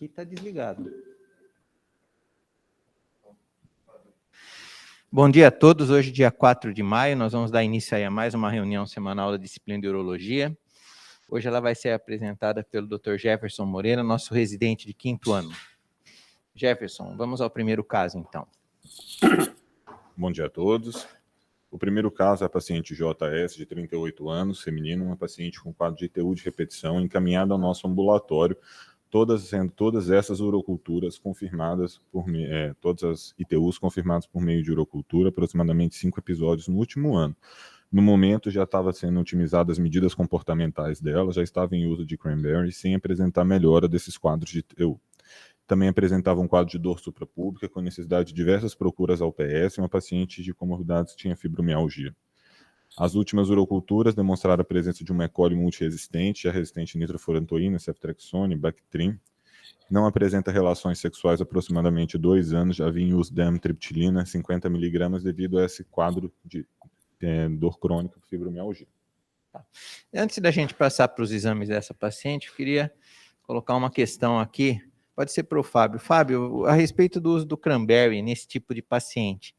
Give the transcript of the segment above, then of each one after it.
Aqui está desligado. Bom dia a todos. Hoje, dia 4 de maio, nós vamos dar início aí a mais uma reunião semanal da disciplina de Urologia. Hoje ela vai ser apresentada pelo Dr. Jefferson Moreira, nosso residente de 5º ano. Jefferson, vamos ao primeiro caso, então. Bom dia a todos. O primeiro caso é a paciente JS, de 38 anos, feminina, uma paciente com quadro de ITU de repetição, encaminhada ao nosso ambulatório, todas essas uroculturas confirmadas todas as ITUs confirmadas por meio de urocultura, aproximadamente 5 episódios no último ano. No momento, já estava sendo otimizadas as medidas comportamentais dela, já estava em uso de Cranberry, sem apresentar melhora desses quadros de ITU. Também apresentava um quadro de dor suprapúbica com necessidade de diversas procuras ao PS e uma paciente de comorbidades que tinha fibromialgia. As últimas uroculturas demonstraram a presença de uma E. coli multiresistente, a resistente nitrofurantoína, ceftriaxone, Bactrim. Não apresenta relações sexuais há aproximadamente 2 anos, já havia em uso de amitriptilina, 50 mg, devido a esse quadro de dor crônica por fibromialgia. Tá. Antes da gente passar para os exames dessa paciente, eu queria colocar uma questão aqui. Pode ser para o Fábio. Fábio, a respeito do uso do Cranberry nesse tipo de paciente,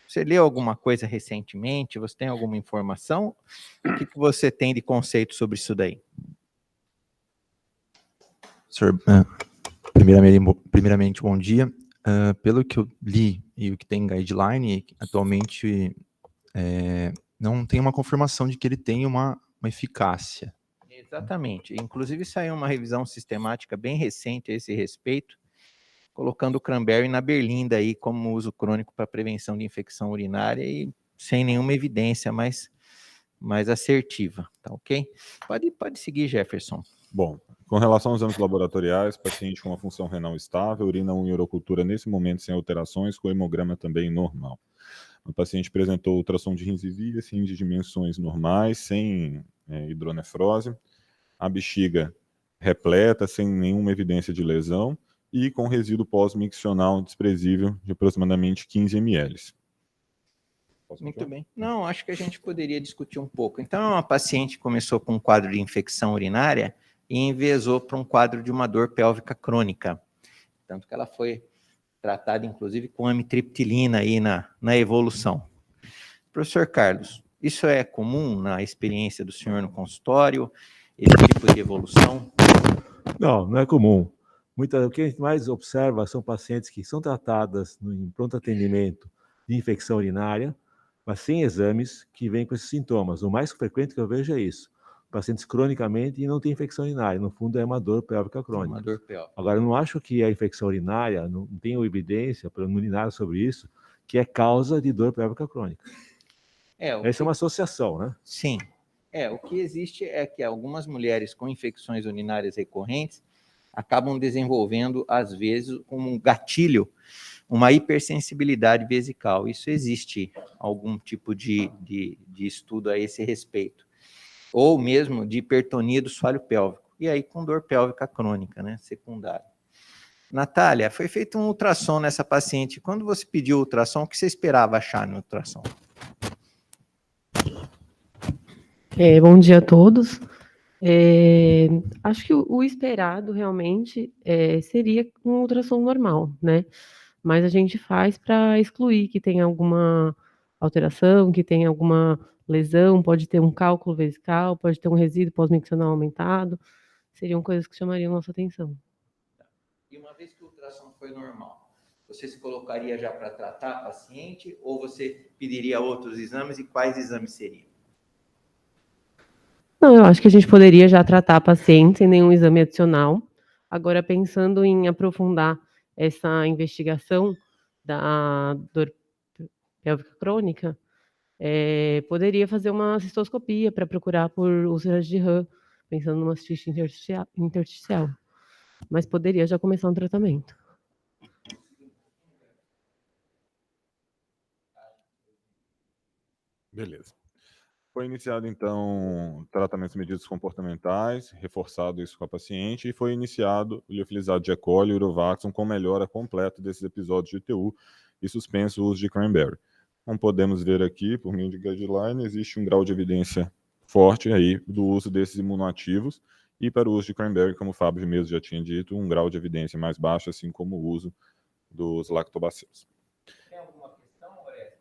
você leu alguma coisa recentemente? Você tem alguma informação? O que você tem de conceito sobre isso daí? Senhor, primeiramente, bom dia. Pelo que eu li e o que tem em guideline, atualmente não tem uma confirmação de que ele tem uma eficácia. Exatamente. Inclusive saiu uma revisão sistemática bem recente a esse respeito, colocando o Cranberry na berlinda aí como uso crônico para prevenção de infecção urinária e sem nenhuma evidência mais assertiva, tá ok? Pode seguir, Jefferson. Bom, com relação aos exames laboratoriais, paciente com uma função renal estável, urina 1 em urocultura nesse momento sem alterações, com hemograma também normal. O paciente apresentou ultrassom de rins e vias, rins de dimensões normais, sem hidronefrose, a bexiga repleta, sem nenhuma evidência de lesão, e com resíduo pós-miccional desprezível de aproximadamente 15 ml. Muito bem. Não, acho que a gente poderia discutir um pouco. Então, é uma paciente que começou com um quadro de infecção urinária e envezou para um quadro de uma dor pélvica crônica. Tanto que ela foi tratada, inclusive, com amitriptilina aí na evolução. Professor Carlos, isso é comum na experiência do senhor no consultório? Esse tipo de evolução? Não é comum. O que a gente mais observa são pacientes que são tratadas em pronto atendimento de infecção urinária, mas sem exames, que vêm com esses sintomas. O mais frequente que eu vejo é isso. Pacientes cronicamente e não tem infecção urinária. No fundo, é uma dor pélvica crônica. Uma dor pélvica. Agora, eu não acho que a infecção urinária, não tenho evidência preliminar sobre isso, que é causa de dor pélvica crônica. Essa é uma associação, né? Sim. O que existe é que algumas mulheres com infecções urinárias recorrentes acabam desenvolvendo, às vezes, como um gatilho, uma hipersensibilidade vesical. Isso existe algum tipo de estudo a esse respeito. Ou mesmo de hipertonia do assoalho pélvico. E aí com dor pélvica crônica, né, secundária. Natália, foi feito um ultrassom nessa paciente. Quando você pediu o ultrassom, o que você esperava achar no ultrassom? Bom dia a todos. Acho que o esperado realmente seria um ultrassom normal, né? Mas a gente faz para excluir que tem alguma alteração, que tem alguma lesão, pode ter um cálculo vesical, pode ter um resíduo pós-miccional aumentado. Seriam coisas que chamariam nossa atenção. E uma vez que o ultrassom foi normal, você se colocaria já para tratar a paciente ou você pediria outros exames e quais exames seriam? Não, eu acho que a gente poderia já tratar a paciente sem nenhum exame adicional. Agora, pensando em aprofundar essa investigação da dor pélvica crônica, poderia fazer uma cistoscopia para procurar por úlceras de RAM, pensando numa cistite intersticial. Mas poderia já começar um tratamento. Beleza. Foi iniciado, então, tratamentos de medidas comportamentais, reforçado isso com a paciente, e foi iniciado o liofilizado de E. coli e Urovaxon com melhora completa desses episódios de ITU e suspenso o uso de Cranberry. Como podemos ver aqui, por meio de guideline, existe um grau de evidência forte aí do uso desses imunoativos E para o uso de cranberry, como o Fábio mesmo já tinha dito, um grau de evidência mais baixo, assim como o uso dos lactobacilos. Tem alguma questão, Orestes?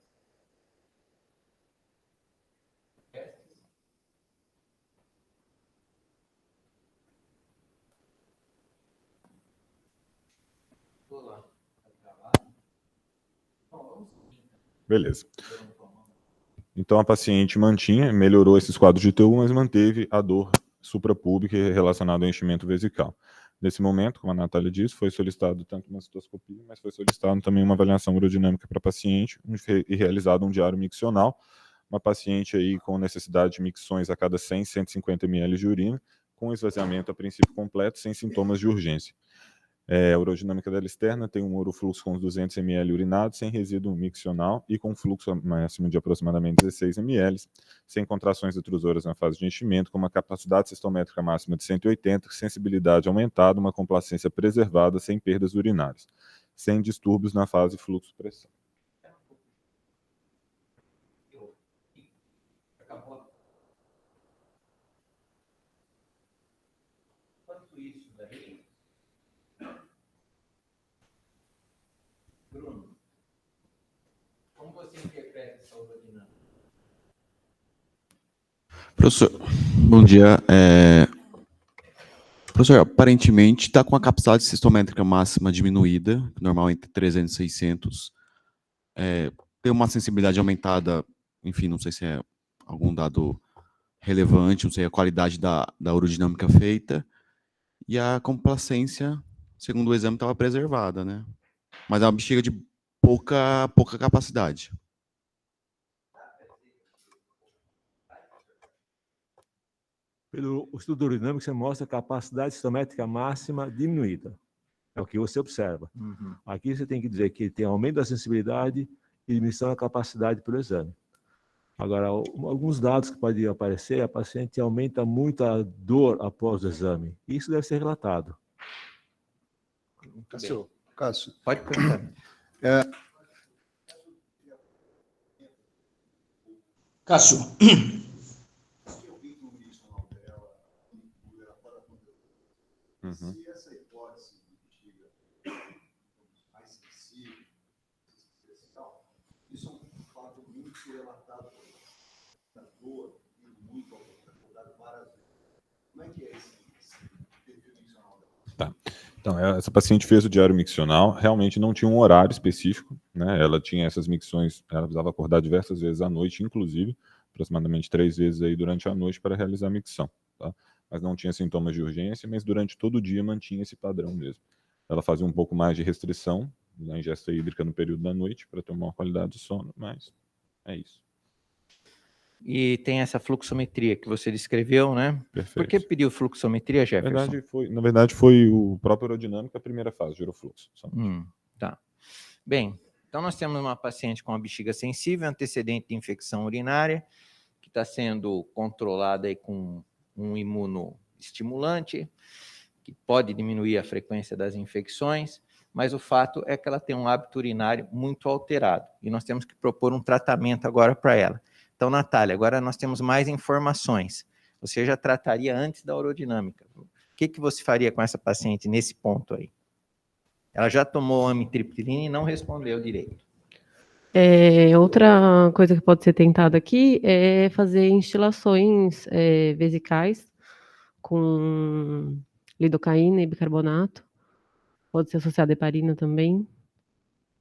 Beleza. Então a paciente melhorou esses quadros de TU, mas manteve a dor suprapúbica relacionada ao enchimento vesical. Nesse momento, como a Natália disse, foi solicitado tanto uma citoscopia, mas foi solicitado também uma avaliação urodinâmica para a paciente e realizado um diário miccional. Uma paciente aí com necessidade de micções a cada 100, 150 ml de urina, com esvaziamento a princípio completo, sem sintomas de urgência. A urodinâmica dela externa tem um urofluxo com 200 ml urinado, sem resíduo miccional e com fluxo máximo de aproximadamente 16 ml, sem contrações detrusoras na fase de enchimento, com uma capacidade cistométrica máxima de 180, sensibilidade aumentada, uma complacência preservada, sem perdas urinárias, sem distúrbios na fase fluxo-pressão. Quanto isso daí? Bruno, como você interpreta essa urodinâmica? Professor, bom dia. Professor, aparentemente está com a capacidade cistométrica máxima diminuída, normal entre 300 e 600. Tem uma sensibilidade aumentada, enfim, não sei se é algum dado relevante, não sei a qualidade da urodinâmica feita. E a complacência, segundo o exame, estava preservada, né? Mas é uma bexiga de pouca capacidade. Pelo estudo urodinâmico, você mostra a capacidade cistométrica máxima diminuída. É o que você observa. Aqui você tem que dizer que tem aumento da sensibilidade e diminuição da capacidade pelo exame. Agora, alguns dados que podem aparecer, a paciente aumenta muito a dor após o exame. Isso deve ser relatado. Cássio, Pode perguntar. Cássio, Se essa hipótese de bexiga mais sensível, isso é um fato muito relatado da dor e muito abordado várias vezes. Como é que é esse perfil miccional dela? Tá. Então, essa paciente fez o diário miccional, realmente não tinha um horário específico, né? Ela tinha essas micções, ela precisava acordar diversas vezes à noite, inclusive, aproximadamente 3 vezes aí durante a noite para realizar a micção, tá? Mas não tinha sintomas de urgência, mas durante todo o dia mantinha esse padrão mesmo. Ela fazia um pouco mais de restrição na ingesta hídrica no período da noite para ter uma qualidade de sono, mas é isso. E tem essa fluxometria que você descreveu, né? Perfeito. Por que pediu fluxometria, Jefferson? Na verdade, foi o próprio aerodinâmico a primeira fase, de urofluxo. Tá. Bem, então nós temos uma paciente com uma bexiga sensível, antecedente de infecção urinária, que está sendo controlada aí com um imunoestimulante, que pode diminuir a frequência das infecções, mas o fato é que ela tem um hábito urinário muito alterado, e nós temos que propor um tratamento agora para ela. Então, Natália, agora nós temos mais informações. Você já trataria antes da urodinâmica. O que você faria com essa paciente nesse ponto aí? Ela já tomou amitriptilina e não respondeu direito. Outra coisa que pode ser tentada aqui é fazer instilações vesicais com lidocaína e bicarbonato. Pode ser associada a heparina também.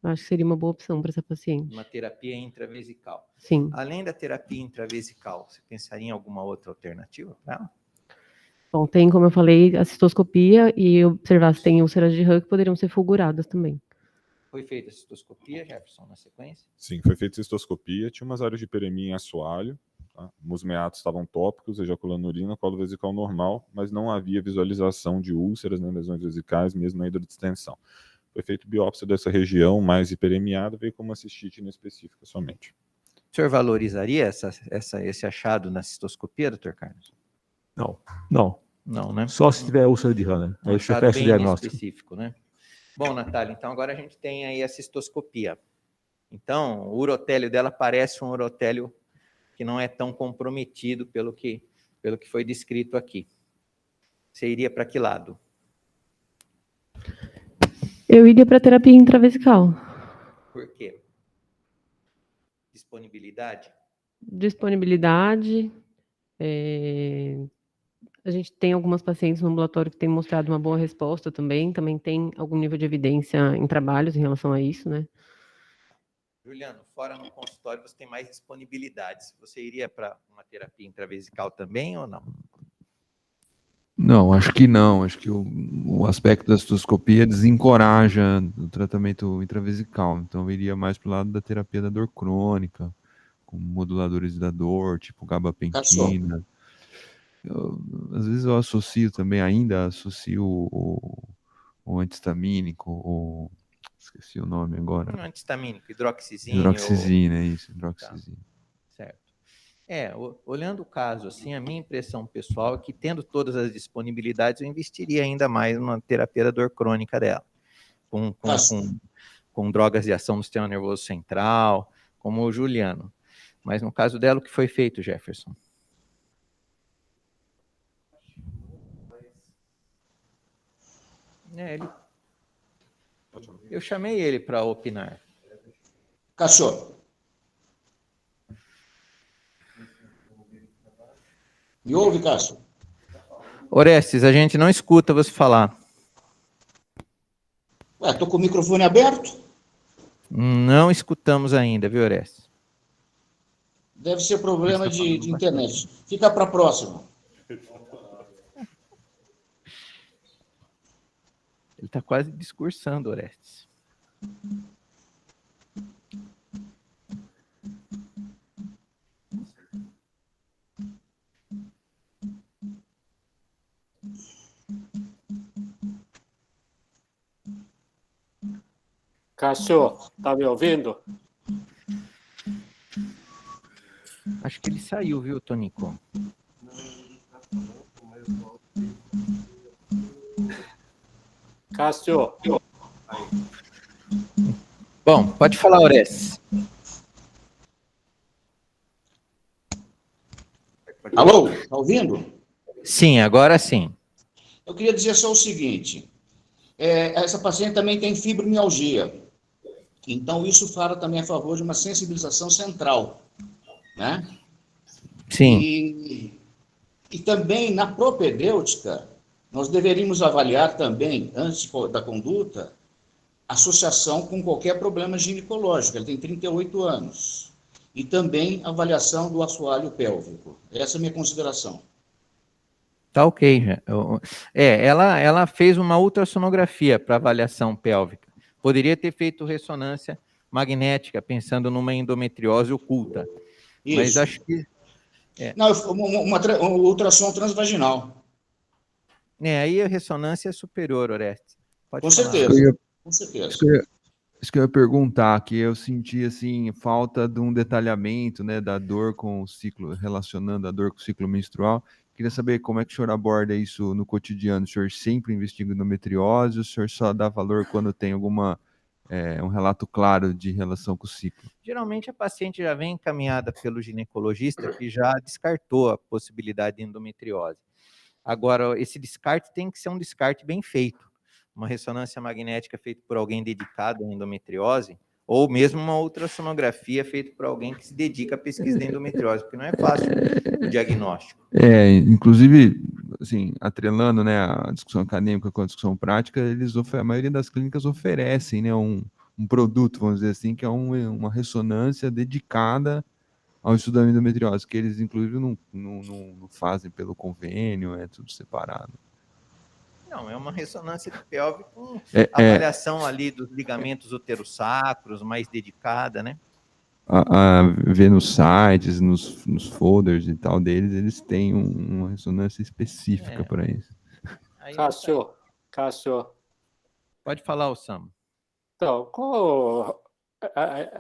Acho que seria uma boa opção para essa paciente. Uma terapia intravesical. Sim. Além da terapia intravesical, você pensaria em alguma outra alternativa para ela? Bom, tem, como eu falei, a cistoscopia e observar se tem úlceras de Hooke que poderiam ser fulguradas também. Foi feita a cistoscopia, Jefferson, na sequência? Sim, foi feita cistoscopia, tinha umas áreas de hiperemia em assoalho, tá? Os meatos estavam tópicos, ejaculando urina, colo vesical normal, mas não havia visualização de úlceras, nem lesões vesicais, mesmo na hidrodistensão. Foi feita biópsia dessa região mais hiperemiada, veio com uma cistite inespecífica somente. O senhor valorizaria esse achado na cistoscopia, doutor Carlos? Não. Não, né? Só se tiver úlcera de Hanner. Aí você fecha o diagnóstico. Específico, né? Bom, Natália, então agora a gente tem aí a cistoscopia. Então, o urotélio dela parece um urotélio que não é tão comprometido pelo que foi descrito aqui. Você iria para que lado? Eu iria para terapia intravesical. Por quê? Disponibilidade? Disponibilidade. A gente tem algumas pacientes no ambulatório que têm mostrado uma boa resposta também. Também tem algum nível de evidência em trabalhos em relação a isso, né? Juliano, fora no consultório você tem mais disponibilidades. Você iria para uma terapia intravesical também ou não? Não, acho que não. Acho que o aspecto da cistoscopia desencoraja o tratamento intravesical. Então, eu iria mais para o lado da terapia da dor crônica, com moduladores da dor, tipo gabapentina. Às vezes eu associo também, ainda associo o antihistamínico, esqueci o nome agora. Antihistamínico, hidroxizina. Hidroxizina, isso, hidroxizina. Tá, certo. Olhando o caso, assim, a minha impressão pessoal é que, tendo todas as disponibilidades, eu investiria ainda mais numa terapia da dor crônica dela, com drogas de ação do sistema nervoso central, como o Juliano. Mas no caso dela, o que foi feito, Jefferson? Eu chamei ele para opinar. Cássio. Me ouve, Cássio? Orestes, a gente não escuta você falar. Ué, estou com o microfone aberto? Não escutamos ainda, viu, Orestes? Deve ser problema de internet. Fica para a próxima. Ele está quase discursando, Orestes. Cássio, tá me ouvindo? Acho que ele saiu, viu, Tonico? Cássio. Bom, pode falar, Orestes. Alô, tá ouvindo? Sim, agora sim. Eu queria dizer só o seguinte. Essa paciente também tem fibromialgia. Então, isso fala também a favor de uma sensibilização central, né? Sim. E também, na propedêutica, nós deveríamos avaliar também, antes da conduta, associação com qualquer problema ginecológico. Ela tem 38 anos. E também avaliação do assoalho pélvico. Essa é a minha consideração. Tá ok, já. Ela fez uma ultrassonografia para avaliação pélvica. Poderia ter feito ressonância magnética, pensando numa endometriose oculta. Isso. Mas acho que... Não, uma ultrassom transvaginal. Aí a ressonância é superior, Orestes. Pode Com falar. certeza. Com certeza. Isso que eu ia perguntar, que eu senti, assim, falta de um detalhamento, né, da dor com o ciclo, relacionando a dor com o ciclo menstrual. Queria saber como é que o senhor aborda isso no cotidiano. O senhor sempre investiga endometriose, ou o senhor só dá valor quando tem um relato claro de relação com o ciclo? Geralmente a paciente já vem encaminhada pelo ginecologista que já descartou a possibilidade de endometriose. Agora, esse descarte tem que ser um descarte bem feito. Uma ressonância magnética feita por alguém dedicado à endometriose, ou mesmo uma ultrassonografia feita por alguém que se dedica à pesquisa de endometriose, porque não é fácil o diagnóstico. Inclusive, assim, atrelando, né, a discussão acadêmica com a discussão prática, a maioria das clínicas oferecem, né, um produto, vamos dizer assim, que é uma ressonância dedicada ao estudo da endometriose, que eles, inclusive, não fazem pelo convênio, é tudo separado. Não, é uma ressonância de pelve com avaliação ali dos ligamentos uterossacros, mais dedicada, né? Ver nos sites, nos folders e tal deles, eles têm uma ressonância específica para isso. Cássio. Pode falar, Osama. Então, qual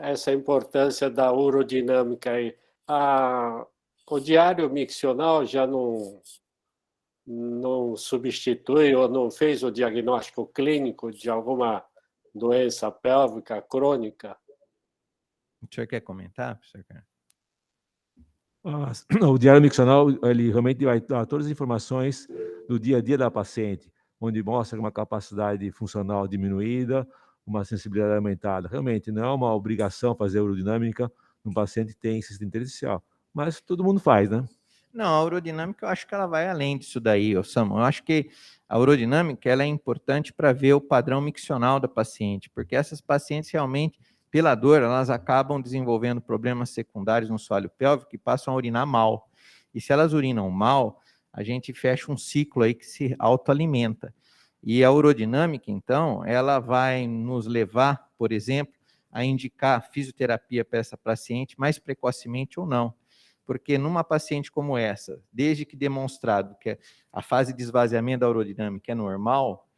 essa importância da urodinâmica aí? O diário miccional já não substitui ou não fez o diagnóstico clínico de alguma doença pélvica crônica? O senhor quer comentar, professor? O diário miccional, ele realmente vai dar todas as informações do dia a dia da paciente, onde mostra uma capacidade funcional diminuída, uma sensibilidade aumentada. Realmente, não é uma obrigação fazer urodinâmica num paciente que tem insuficiência intersticial, mas todo mundo faz, né? Não, a urodinâmica eu acho que ela vai além disso daí, Samuel. Eu acho que a urodinâmica ela é importante para ver o padrão miccional da paciente, porque essas pacientes realmente, pela dor, elas acabam desenvolvendo problemas secundários no assoalho pélvico e passam a urinar mal. E se elas urinam mal, a gente fecha um ciclo aí que se autoalimenta. E a urodinâmica, então, ela vai nos levar, por exemplo, a indicar fisioterapia para essa paciente mais precocemente ou não. Porque numa paciente como essa, desde que demonstrado que a fase de esvaziamento da urodinâmica é normal,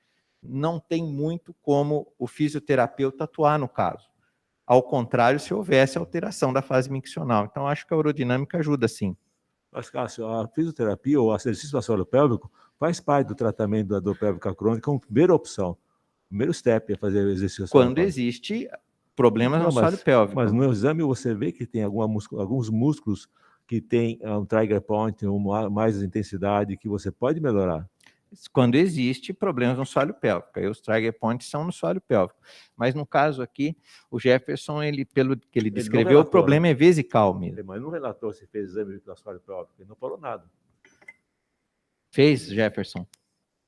não tem muito como o fisioterapeuta atuar no caso. Ao contrário, se houvesse alteração da fase miccional. Então, acho que a urodinâmica ajuda, sim. Mas, Cássio, a fisioterapia ou o exercício do assoalho pélvico faz parte do tratamento da dor pélvica crônica como primeira opção. O primeiro step é fazer o exercício do assoalho Quando existe problemas no assoalho pélvico. Mas no exame você vê que tem alguns músculos que tem um trigger point, mais intensidade, que você pode melhorar. Quando existe problemas no assoalho pélvico, aí os trigger points são no assoalho pélvico. Mas no caso aqui, o Jefferson, pelo que ele descreveu, relatou, o problema é vesical mesmo. Mas não relatou se fez exame do assoalho pélvico, ele não falou nada. Fez, Jefferson?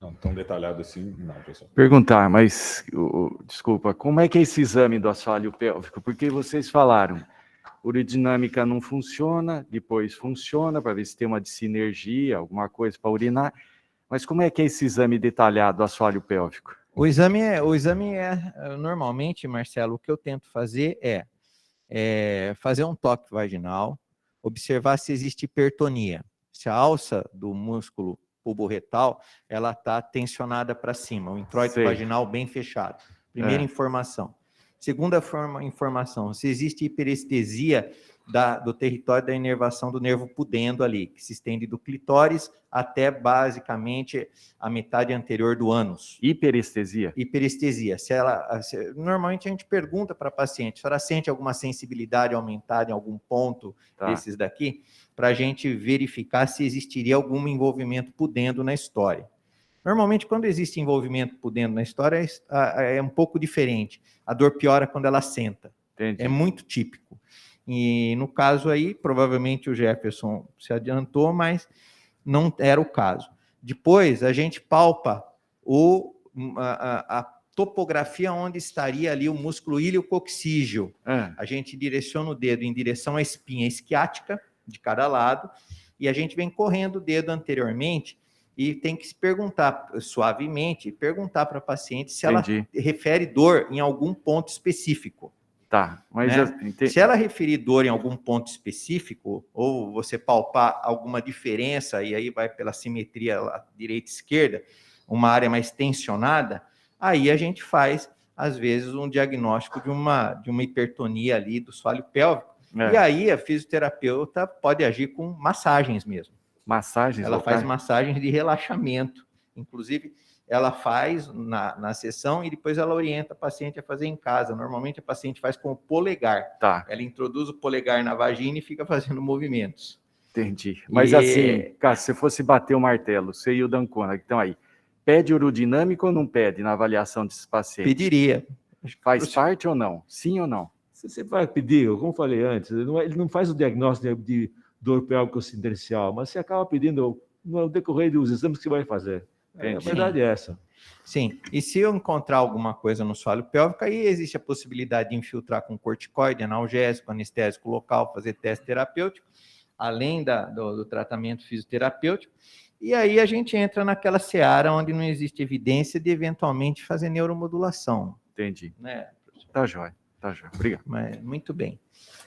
Não, tão detalhado assim, não, pessoal. Perguntar, mas, desculpa, como é que é esse exame do assoalho pélvico? Porque vocês falaram, urodinâmica não funciona, depois funciona, para ver se tem uma sinergia, alguma coisa para urinar. Mas como é que é esse exame detalhado do assoalho pélvico? O exame é normalmente, Marcelo, o que eu tento fazer é fazer um toque vaginal, observar se existe hipertonia, se a alça do músculo pubo-retal, ela está tensionada para cima, o introito vaginal bem fechado. Primeira informação. Segunda informação, se existe hiperestesia do território da inervação do nervo pudendo ali, que se estende do clitóris até basicamente a metade anterior do ânus. Hiperestesia? Hiperestesia. Normalmente a gente pergunta para a paciente, se ela sente alguma sensibilidade aumentada em algum ponto desses daqui, para a gente verificar se existiria algum envolvimento pudendo na história. Normalmente, quando existe envolvimento pudendo na história, é um pouco diferente. A dor piora quando ela senta. Entendi. É muito típico. E no caso aí, provavelmente o Jefferson se adiantou, mas não era o caso. Depois, a gente palpa a topografia onde estaria ali o músculo iliococcígeo. A gente direciona o dedo em direção à espinha esquiática, de cada lado, e a gente vem correndo o dedo anteriormente e tem que se perguntar suavemente, perguntar para a paciente se ela refere dor em algum ponto específico. Tá, mas se ela referir dor em algum ponto específico, ou você palpar alguma diferença, e aí vai pela simetria direita e esquerda, uma área mais tensionada, aí a gente faz, às vezes, um diagnóstico de uma hipertonia ali do assoalho pélvico. E aí a fisioterapeuta pode agir com massagens mesmo. Massagens? Ela faz massagens de relaxamento. Inclusive, ela faz na sessão e depois ela orienta a paciente a fazer em casa. Normalmente a paciente faz com o polegar. Ela introduz o polegar na vagina e fica fazendo movimentos. Entendi. Mas assim, cara, se fosse bater o martelo, você e o Dancona que estão aí, pede urodinâmico ou não pede na avaliação desses pacientes? Pediria. Faz parte ou não? Sim ou não? Você vai pedir, como eu falei antes, ele não faz o diagnóstico de dor pélvica intersticial, mas você acaba pedindo no decorrer dos exames que você vai fazer. A verdade é essa. Sim, e se eu encontrar alguma coisa no assoalho pélvico, aí existe a possibilidade de infiltrar com corticoide, analgésico, anestésico local, fazer teste terapêutico, além do tratamento fisioterapêutico, e aí a gente entra naquela seara onde não existe evidência de eventualmente fazer neuromodulação. Entendi. Né? Tá jóia. Tá, já. Obrigado. Muito bem.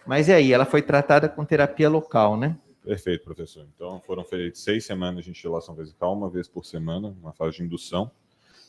Mas e aí, ela foi tratada com terapia local, né? Perfeito, professor. Então, foram feitas 6 semanas de instilação vesical, uma vez por semana, uma fase de indução,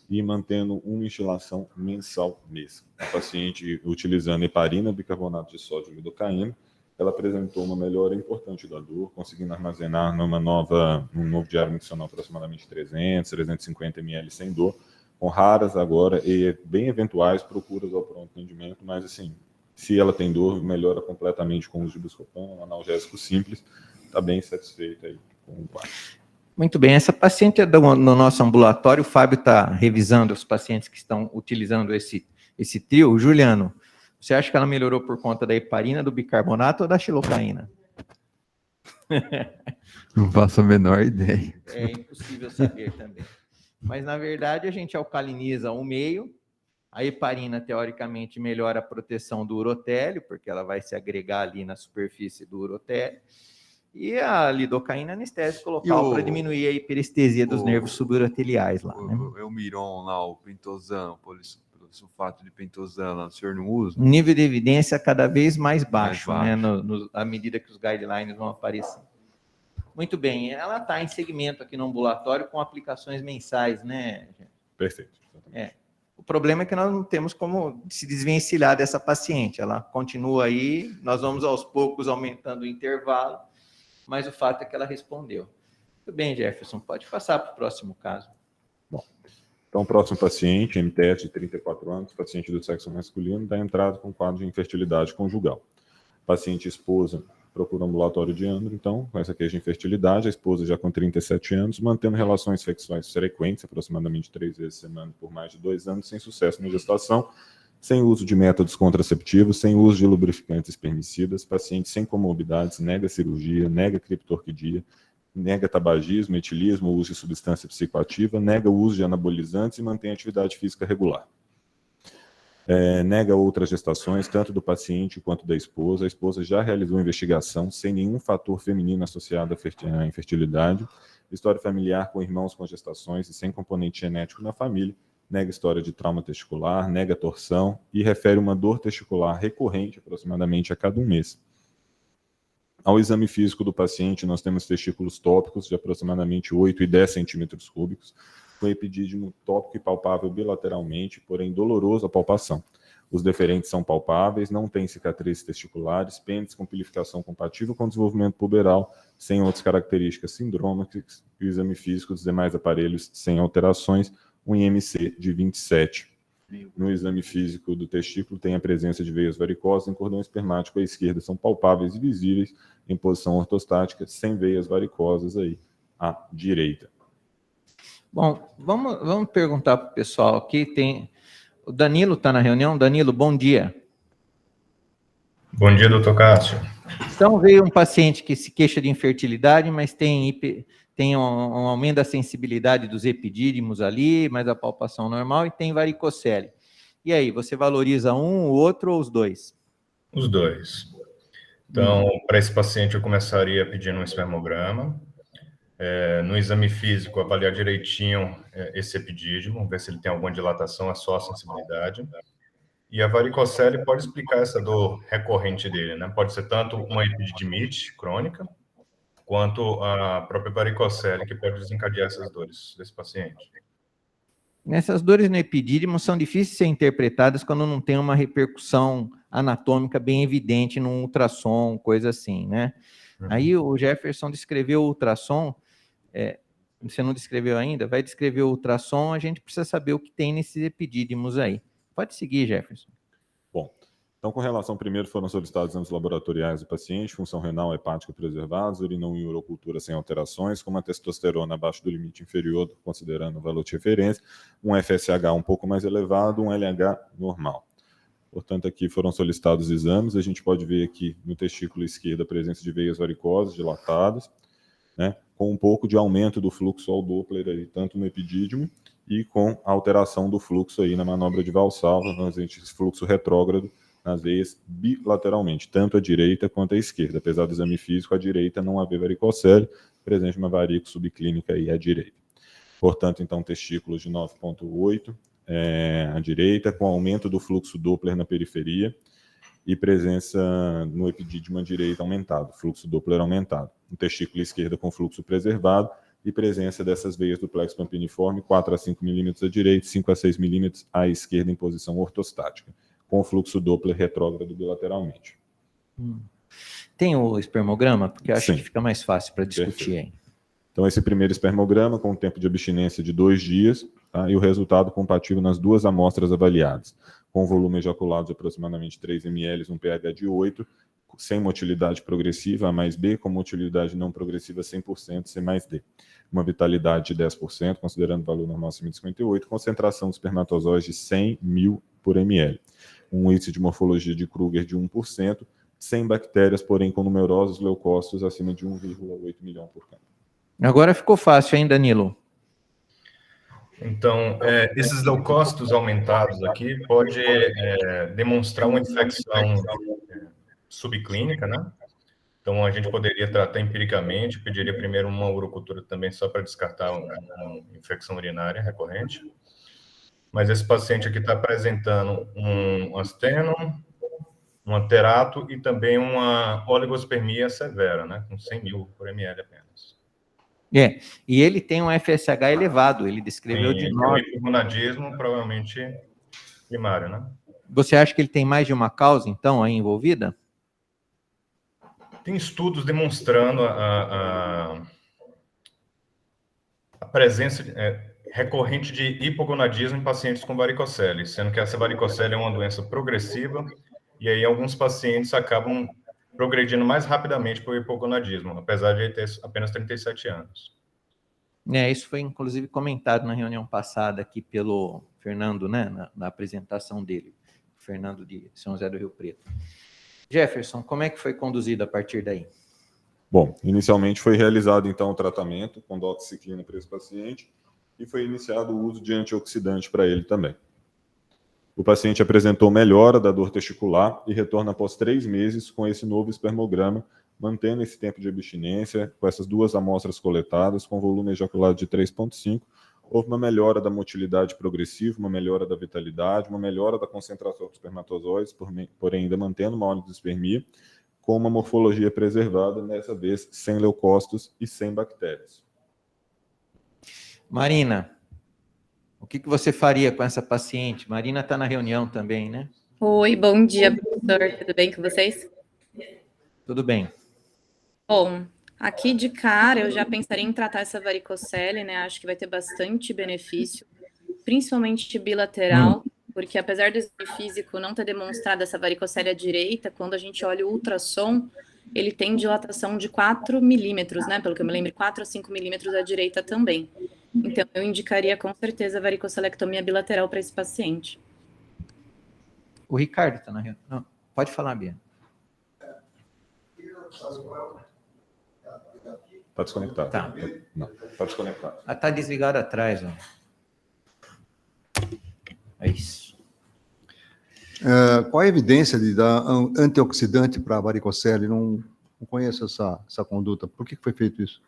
e mantendo uma instilação mensal mesmo. A paciente, utilizando heparina, bicarbonato de sódio e lidocaína, ela apresentou uma melhora importante da dor, conseguindo armazenar num novo diário miccional aproximadamente 300, 350 ml sem dor, com raras agora e bem eventuais procuras ao pronto atendimento, mas assim, se ela tem dor, melhora completamente com o uso de buscopan, um analgésico simples, está bem satisfeita aí com o quadro. Muito bem, essa paciente é no nosso ambulatório, o Fábio está revisando os pacientes que estão utilizando esse trio. Juliano, você acha que ela melhorou por conta da heparina, do bicarbonato ou da xilocaína? Não faço a menor ideia. É impossível saber também. Mas, na verdade, a gente alcaliniza o meio, a heparina, teoricamente, melhora a proteção do urotélio, porque ela vai se agregar ali na superfície do urotélio, e a lidocaína anestésico local para diminuir a hiperestesia dos nervos suburoteliais lá. Né? O Miron lá, o pentosano, sulfato de pentosano, o senhor não usa? O nível de evidência cada vez mais baixo, né, à medida que os guidelines vão aparecendo. Muito bem, ela está em segmento aqui no ambulatório com aplicações mensais, né? Perfeito. O problema é que nós não temos como se desvencilhar dessa paciente. Ela continua aí, nós vamos aos poucos aumentando o intervalo, mas o fato é que ela respondeu. Muito bem, Jefferson, pode passar para o próximo caso. Bom, então o próximo paciente, MTS de 34 anos, paciente do sexo masculino, dá entrada com quadro de infertilidade conjugal. Paciente esposa procura ambulatório de Andro, então, com essa queixa de infertilidade, a esposa já com 37 anos, mantendo relações sexuais frequentes, aproximadamente 3 vezes por semana, por mais de 2 anos, sem sucesso na gestação, sem uso de métodos contraceptivos, sem uso de lubrificantes espermicidas, paciente sem comorbidades, nega cirurgia, nega criptorquidia, nega tabagismo, etilismo, uso de substância psicoativa, nega o uso de anabolizantes e mantém atividade física regular. Nega outras gestações, tanto do paciente quanto da esposa. A esposa já realizou investigação sem nenhum fator feminino associado à infertilidade, história familiar com irmãos com gestações e sem componente genético na família, nega história de trauma testicular, nega torção e refere uma dor testicular recorrente aproximadamente a cada 1 mês. Ao exame físico do paciente, nós temos testículos tópicos de aproximadamente 8 e 10 centímetros cúbicos, com epidídimo tópico e palpável bilateralmente, porém doloroso a palpação. Os deferentes são palpáveis, não tem cicatrizes testiculares, pênis com pilificação compatível com desenvolvimento puberal, sem outras características sindrômicas, e o exame físico dos demais aparelhos sem alterações, um IMC de 27. No exame físico do testículo tem a presença de veias varicosas em cordão espermático à esquerda, são palpáveis e visíveis em posição ortostática, sem veias varicosas aí à direita. Bom, vamos perguntar para o pessoal aqui. O Danilo está na reunião. Danilo, bom dia. Bom dia, doutor Cássio. Então, veio um paciente que se queixa de infertilidade, mas tem um aumento da sensibilidade dos epidídimos ali, mas a palpação normal, e tem varicocele. E aí, você valoriza um, o outro ou os dois? Os dois. Então, para esse paciente, eu começaria pedindo um espermograma. No exame físico, avaliar direitinho esse epidídimo, ver se ele tem alguma dilatação, é só a sensibilidade. E a varicocele pode explicar essa dor recorrente dele, né? Pode ser tanto uma epididimite crônica, quanto a própria varicocele, que pode desencadear essas dores desse paciente. Essas dores no epidídimo são difíceis de ser interpretadas quando não tem uma repercussão anatômica bem evidente num ultrassom, coisa assim, né? Aí o Jefferson descreveu o ultrassom, você não descreveu ainda? Vai descrever o ultrassom, a gente precisa saber o que tem nesses epidídimos aí. Pode seguir, Jefferson. Bom, então com relação, primeiro foram solicitados exames laboratoriais do paciente, função renal, hepática preservados, urinão e urocultura sem alterações, com uma testosterona abaixo do limite inferior, considerando o valor de referência, um FSH um pouco mais elevado, um LH normal. Portanto, aqui foram solicitados exames, a gente pode ver aqui no testículo esquerdo a presença de veias varicosas dilatadas, né, com um pouco de aumento do fluxo ao Doppler, aí, tanto no epidídimo, e com a alteração do fluxo aí na manobra de Valsalva, esse fluxo retrógrado nas veias bilateralmente, tanto à direita quanto à esquerda. Apesar do exame físico, à direita não haver varicocele, presente uma varico subclínica aí à direita. Portanto, então, testículos de 9,8 à direita, com aumento do fluxo Doppler na periferia e presença no epidídimo à direita aumentado, fluxo Doppler aumentado. No testículo esquerdo com fluxo preservado e presença dessas veias do plexo pampiniforme, 4 a 5 milímetros à direita, 5 a 6 milímetros à esquerda em posição ortostática, com o fluxo Doppler retrógrado bilateralmente. Tem o espermograma? Porque eu acho Sim. que fica mais fácil para discutir Perfeito. aí. Então, esse primeiro espermograma, com tempo de abstinência de 2 dias, tá? E o resultado compatível nas 2 amostras avaliadas, com volume ejaculado de aproximadamente 3 ml, um pH de 8, sem motilidade progressiva, A mais B, com motilidade não progressiva 100%, C mais D. Uma vitalidade de 10%, considerando o valor normal acima de 58, concentração de espermatozoides de 100 mil por ml. Um índice de morfologia de Kruger de 1%, sem bactérias, porém com numerosos leucócitos acima de 1,8 milhão por campo. Agora ficou fácil, hein, Danilo? Então, esses leucócitos aumentados aqui pode demonstrar uma infecção subclínica, né? Então, a gente poderia tratar empiricamente, pediria primeiro uma urocultura também só para descartar uma infecção urinária recorrente. Mas esse paciente aqui está apresentando um asteno, um anterato e também uma oligospermia severa, né? Com 100 mil por ml apenas. E ele tem um FSH elevado, ele descreveu de 9. Um hipogonadismo, provavelmente primário, né? Você acha que ele tem mais de uma causa, então, aí envolvida? Tem estudos demonstrando a presença recorrente de hipogonadismo em pacientes com varicocele, sendo que essa varicocele é uma doença progressiva, e aí alguns pacientes acabam progredindo mais rapidamente para o hipogonadismo, apesar de ele ter apenas 37 anos. Isso foi, inclusive, comentado na reunião passada aqui pelo Fernando, né, na apresentação dele, Fernando de São José do Rio Preto. Jefferson, como é que foi conduzido a partir daí? Bom, inicialmente foi realizado, então, o tratamento com doxiciclina para esse paciente e foi iniciado o uso de antioxidante para ele também. O paciente apresentou melhora da dor testicular e retorna após 3 meses com esse novo espermograma, mantendo esse tempo de abstinência, com essas 2 amostras coletadas, com volume ejaculado de 3,5. Houve uma melhora da motilidade progressiva, uma melhora da vitalidade, uma melhora da concentração dos espermatozoides, porém ainda mantendo uma oligospermia, com uma morfologia preservada, dessa vez sem leucócitos e sem bactérias. Marina, o que você faria com essa paciente? Marina está na reunião também, né? Oi, bom dia, professor. Tudo bem com vocês? Tudo bem. Bom, aqui de cara eu já pensaria em tratar essa varicocele, né? Acho que vai ter bastante benefício, principalmente bilateral, porque apesar do exame físico não ter demonstrado essa varicocele à direita, quando a gente olha o ultrassom, ele tem dilatação de 4 milímetros, né? Pelo que eu me lembro, 4 a 5 milímetros à direita também. Então, eu indicaria com certeza a varicocelectomia bilateral para esse paciente. O Ricardo está na reunião. Não, pode falar, Bia. Está desconectado. Tá. Não, está desconectado. Está desligado atrás, ó. É isso. Qual a evidência de dar antioxidante para a varicocele? Não conheço essa conduta. Por que foi feito isso?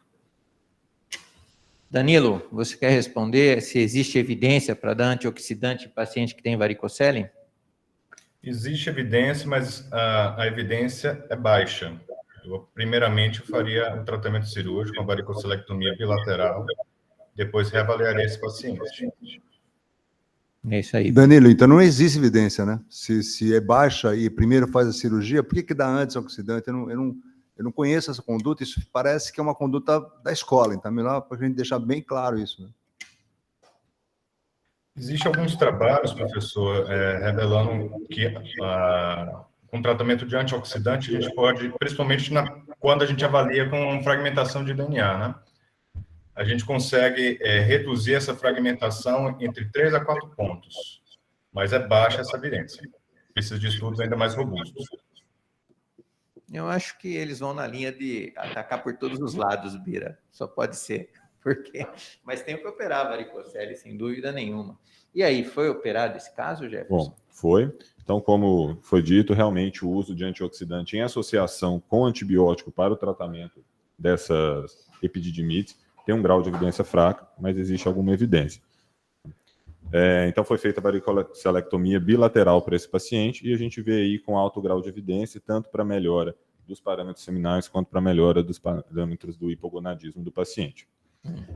Danilo, você quer responder se existe evidência para dar antioxidante em paciente que tem varicocele? Existe evidência, mas a evidência é baixa. Primeiramente, eu faria um tratamento cirúrgico, uma varicocelectomia bilateral, depois reavaliaria esse paciente. É isso aí. Danilo, então não existe evidência, né? Se é baixa e primeiro faz a cirurgia, por que dá antioxidante? Eu não conheço essa conduta, isso parece que é uma conduta da escola, então é melhor para a gente deixar bem claro isso, né? Existem alguns trabalhos, professor, revelando que com tratamento de antioxidante a gente pode, principalmente quando a gente avalia com fragmentação de DNA, né? A gente consegue reduzir essa fragmentação entre 3 a 4 pontos, mas é baixa essa evidência. Precisa de estudos ainda mais robustos. Eu acho que eles vão na linha de atacar por todos os lados, Bira. Só pode ser. Porque... Mas tem que operar a varicocele, sem dúvida nenhuma. E aí, foi operado esse caso, Jefferson? Bom, foi. Então, como foi dito, realmente o uso de antioxidante em associação com antibiótico para o tratamento dessas epididimites tem um grau de evidência fraca, mas existe alguma evidência. Então, foi feita a varicocelectomia bilateral para esse paciente e a gente vê aí com alto grau de evidência, tanto para melhora dos parâmetros seminais quanto para melhora dos parâmetros do hipogonadismo do paciente.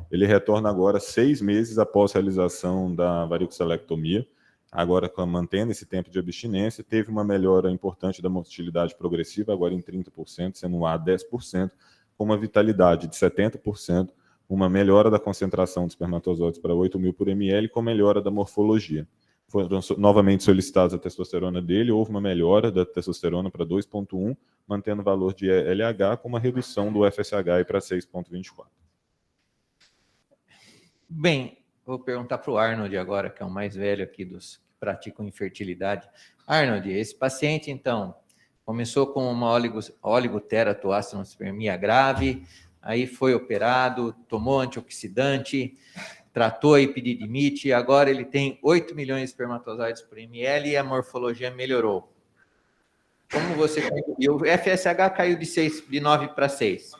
Ele retorna agora 6 meses após a realização da varicocelectomia, agora mantendo esse tempo de abstinência, teve uma melhora importante da motilidade progressiva, agora em 30%, sendo um A 10%, com uma vitalidade de 70%, uma melhora da concentração de espermatozoides para 8 mil por ml, com melhora da morfologia. foram novamente solicitados a testosterona dele, houve uma melhora da testosterona para 2,1, mantendo o valor de LH com uma redução do FSH para 6,24. Bem, vou perguntar para o Arnold agora, que é o mais velho aqui dos que praticam infertilidade. Arnold, esse paciente, então, começou com uma oligoteratoacinospermia grave, aí foi operado, tomou antioxidante, tratou a epididimite, agora ele tem 8 milhões de espermatozoides por ml e a morfologia melhorou. Como você... E o FSH caiu de 9 para 6.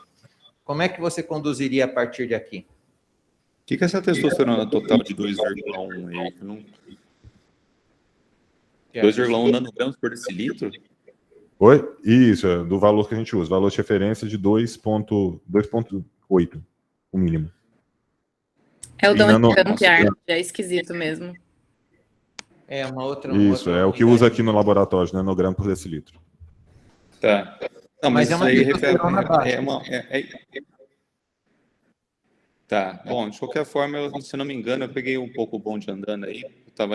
Como é que você conduziria a partir de aqui? O que é essa testosterona total de 2,1 aí? 2,1 nanogramas por decilitro? Oi? Isso, é do valor que a gente usa. Valor de referência de 2,8, o mínimo. É o Donkey Arnold, é esquisito mesmo. É uma outra... Isso, é o que usa aqui no laboratório, nanograma por decilitro. Tá. Não, mas isso aí refere... Tá, bom, de qualquer forma, se eu não me engano, eu peguei um pouco o bonde andando aí, eu estava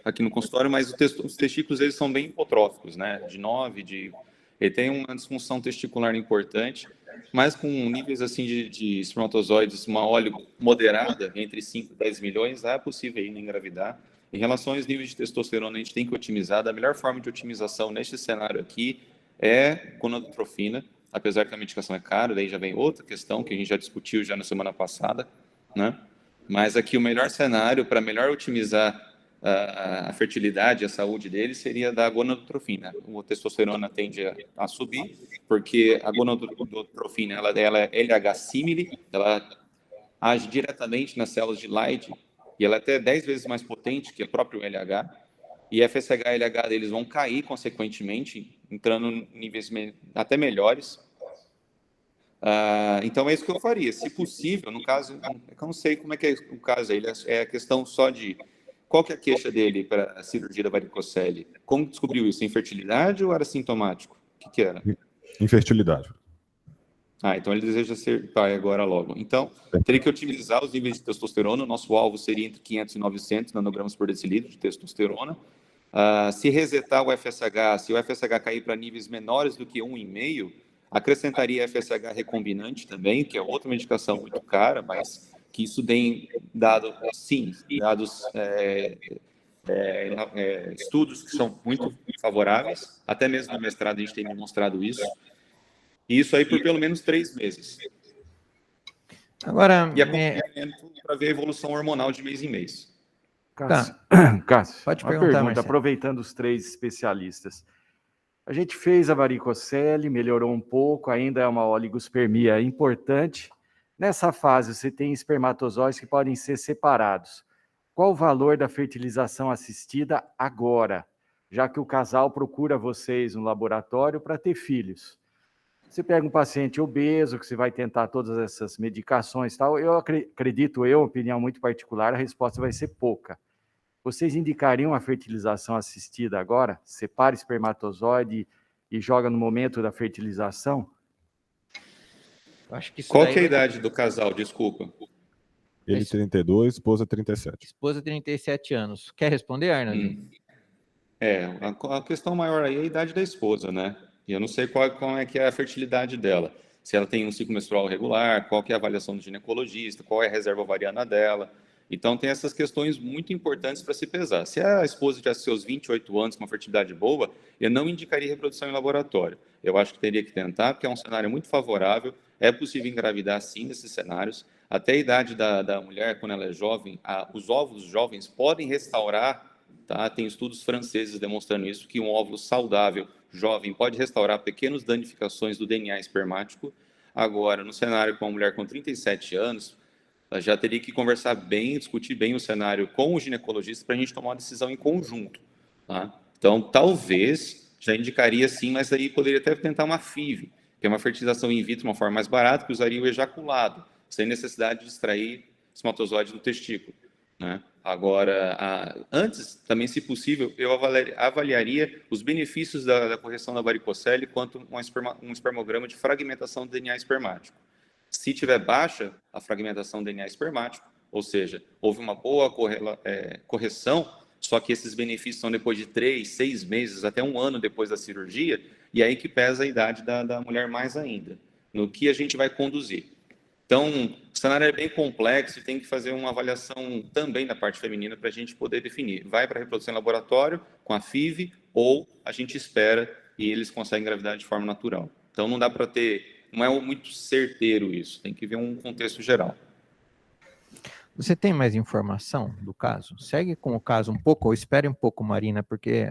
aqui no consultório, mas os testículos, eles são bem hipotróficos, né, de 9, ele tem uma disfunção testicular importante, mas com níveis assim de espermatozoides, uma óleo moderada, entre 5 e 10 milhões, é possível ainda engravidar. Em relação aos níveis de testosterona, a gente tem que otimizar, a melhor forma de otimização neste cenário aqui é gonadotrofina, apesar que a medicação é cara, daí já vem outra questão que a gente já discutiu já na semana passada, né? Mas aqui o melhor cenário para melhor otimizar a fertilidade, a saúde dele, seria da gonadotrofina. A testosterona tende a subir, porque a gonadotrofina ela é LH simile, ela age diretamente nas células de Leydig, e ela é até 10 vezes mais potente que o próprio LH, e FSH e LH deles vão cair, consequentemente, entrando em níveis até melhores. Então, é isso que eu faria. Se possível, no caso, eu não sei como é que é o caso, é a questão só de qual que é a queixa dele para a cirurgia da varicocele. Como descobriu isso? Infertilidade ou era sintomático? O que era? Infertilidade. Então ele deseja ser pai agora logo. Então, teria que otimizar os níveis de testosterona. O nosso alvo seria entre 500 e 900 nanogramas por decilitro de testosterona. Se resetar o FSH, se o FSH cair para níveis menores do que 1,5, acrescentaria FSH recombinante também, que é outra medicação muito cara, mas que isso tem dado, sim, dados, estudos que são muito favoráveis, até mesmo no mestrado a gente tem demonstrado isso, e isso aí por pelo menos 3 meses. Agora, e acompanhamento para ver a evolução hormonal de mês em mês. Cássio, pode uma perguntar, pergunta, Marcelo. aproveitando os 3 especialistas. A gente fez a varicocele, melhorou um pouco, ainda é uma oligospermia importante. Nessa fase, você tem espermatozoides que podem ser separados. Qual o valor da fertilização assistida agora, já que o casal procura vocês no laboratório para ter filhos? Você pega um paciente obeso, que você vai tentar todas essas medicações e tal, eu acredito, opinião muito particular, a resposta vai ser pouca. Vocês indicariam a fertilização assistida agora? Separa espermatozoide e joga no momento da fertilização? Acho que Qual que é a idade do casal, desculpa? Ele 32, esposa 37. Esposa 37 anos. Quer responder, Arnold? A questão maior aí é a idade da esposa, né? E eu não sei qual é que é a fertilidade dela. Se ela tem um ciclo menstrual regular, qual que é a avaliação do ginecologista, qual é a reserva ovariana dela. Então, tem essas questões muito importantes para se pesar. Se a esposa tivesse seus 28 anos com uma fertilidade boa, eu não indicaria reprodução em laboratório. Eu acho que teria que tentar, porque é um cenário muito favorável. É possível engravidar, sim, nesses cenários. Até a idade da mulher, quando ela é jovem, os óvulos jovens podem restaurar, tá? Tem estudos franceses demonstrando isso, que um óvulo saudável, jovem, pode restaurar pequenas danificações do DNA espermático. Agora, no cenário com uma mulher com 37 anos, já teria que conversar bem, discutir bem o cenário com o ginecologista para a gente tomar uma decisão em conjunto. Tá? Então, talvez, já indicaria sim, mas aí poderia até tentar uma FIV, que é uma fertilização in vitro, uma forma mais barata, que usaria o ejaculado, sem necessidade de extrair espermatozoide do testículo. Né? Agora, antes, também, se possível, eu avaliaria os benefícios da correção da varicocele quanto um espermograma de fragmentação do DNA espermático. Se tiver baixa a fragmentação do DNA espermático, ou seja, houve uma boa correção, só que esses benefícios são depois de 3, 6 meses, até 1 ano depois da cirurgia, e aí que pesa a idade da mulher mais ainda, no que a gente vai conduzir. Então, o cenário é bem complexo e tem que fazer uma avaliação também da parte feminina para a gente poder definir. Vai para a reprodução em laboratório, com a FIV, ou a gente espera e eles conseguem engravidar de forma natural. Então, não dá para ter, não é muito certeiro isso, tem que ver um contexto geral. Você tem mais informação do caso? Segue com o caso um pouco, ou espere um pouco, Marina, porque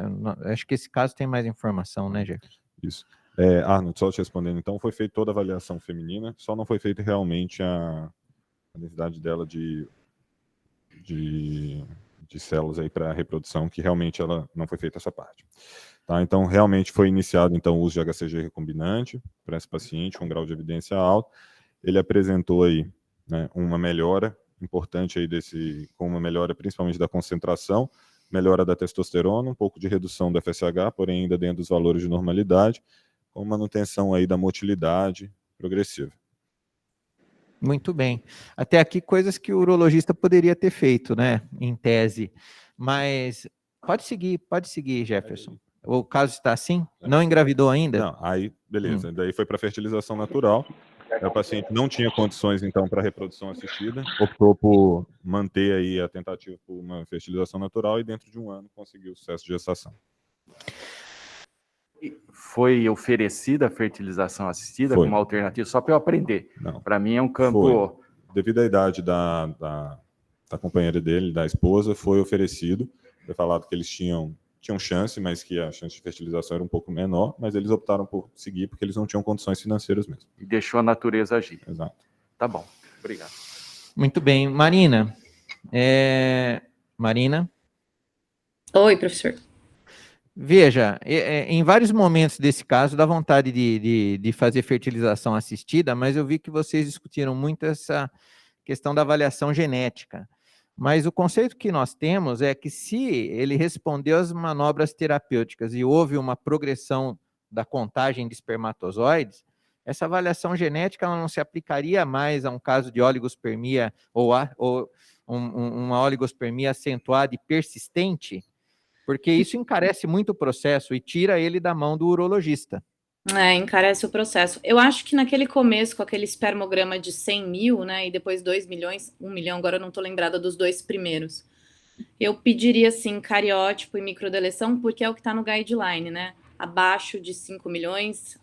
acho que esse caso tem mais informação, né, Jefferson? Isso. Arnold, só te respondendo, então, foi feita toda a avaliação feminina, só não foi feita realmente a densidade dela de células aí para reprodução, que realmente ela não foi feita essa parte. Tá? Então, realmente foi iniciado então, o uso de HCG recombinante para esse paciente, com grau de evidência alto. Ele apresentou aí, né, uma melhora importante aí com uma melhora principalmente da concentração, melhora da testosterona, um pouco de redução do FSH, porém ainda dentro dos valores de normalidade, com manutenção aí da motilidade progressiva. Muito bem. Até aqui coisas que o urologista poderia ter feito, né, em tese. Mas pode seguir, Jefferson. O caso está assim? Não engravidou ainda? Não, aí, beleza. Daí foi para fertilização natural. O paciente não tinha condições, então, para reprodução assistida, optou por manter aí a tentativa por uma fertilização natural e dentro de 1 ano conseguiu o sucesso de gestação. Foi oferecida a fertilização assistida Foi. como alternativa, só para eu aprender. Para mim é um campo... Foi. Devido à idade da companheira dele, da esposa, foi oferecido. Foi falado que eles tinham chance, mas que a chance de fertilização era um pouco menor, mas eles optaram por seguir porque eles não tinham condições financeiras mesmo. E deixou a natureza agir. Exato. Tá bom, obrigado. Muito bem. Marina. Marina? Oi, professor. Veja, em vários momentos desse caso dá vontade de fazer fertilização assistida, mas eu vi que vocês discutiram muito essa questão da avaliação genética. Mas o conceito que nós temos é que se ele respondeu às manobras terapêuticas e houve uma progressão da contagem de espermatozoides, essa avaliação genética ela não se aplicaria mais a um caso de oligospermia ou uma oligospermia acentuada e persistente, porque isso encarece muito o processo e tira ele da mão do urologista. Encarece o processo. Eu acho que naquele começo, com aquele espermograma de 100 mil, né, e depois 2 milhões, 1 milhão, agora eu não estou lembrada dos 2 primeiros, eu pediria, sim, cariótipo e microdeleção, porque é o que está no guideline, né, abaixo de 5 milhões,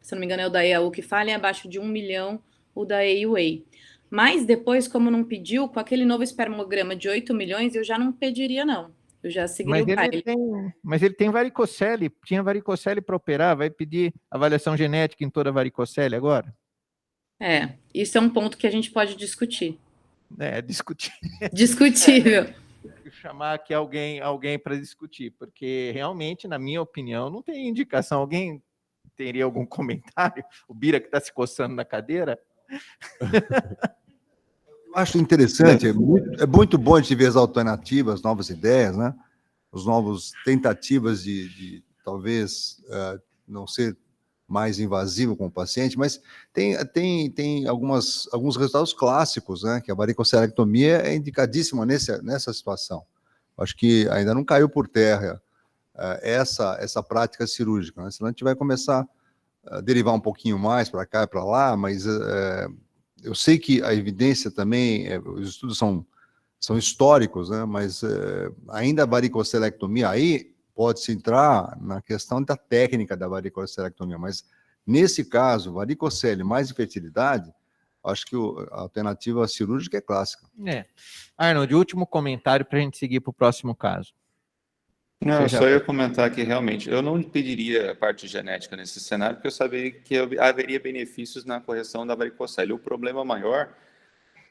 se não me engano é o da EAU que fala, e abaixo de 1 milhão o da EUA. Mas depois, como não pediu, com aquele novo espermograma de 8 milhões, eu já não pediria, não. Eu já seguiria o baile. Mas ele tem varicocele, tinha varicocele para operar, vai pedir avaliação genética em toda a varicocele agora? Isso é um ponto que a gente pode discutir. Discutir. Discutível. Chamar aqui alguém para discutir, porque realmente, na minha opinião, não tem indicação. Alguém teria algum comentário? O Bira que está se coçando na cadeira? Acho interessante, é muito bom a gente ver as alternativas, novas ideias, né? As novas tentativas de talvez não ser mais invasivo com o paciente, mas tem alguns resultados clássicos, né? Que a varicocelectomia é indicadíssima nessa situação. Acho que ainda não caiu por terra essa prática cirúrgica, né? Senão a gente vai começar a derivar um pouquinho mais para cá e para lá, mas eu sei que a evidência também, os estudos são históricos, né? Mas ainda a varicocelectomia aí pode-se entrar na questão da técnica da varicocelectomia, mas nesse caso, varicocele mais infertilidade, acho que a alternativa cirúrgica é clássica. Arnold, último comentário para a gente seguir para o próximo caso. Não, eu só ia comentar que realmente eu não pediria a parte genética nesse cenário, porque eu sabia que haveria benefícios na correção da varicocele. O problema maior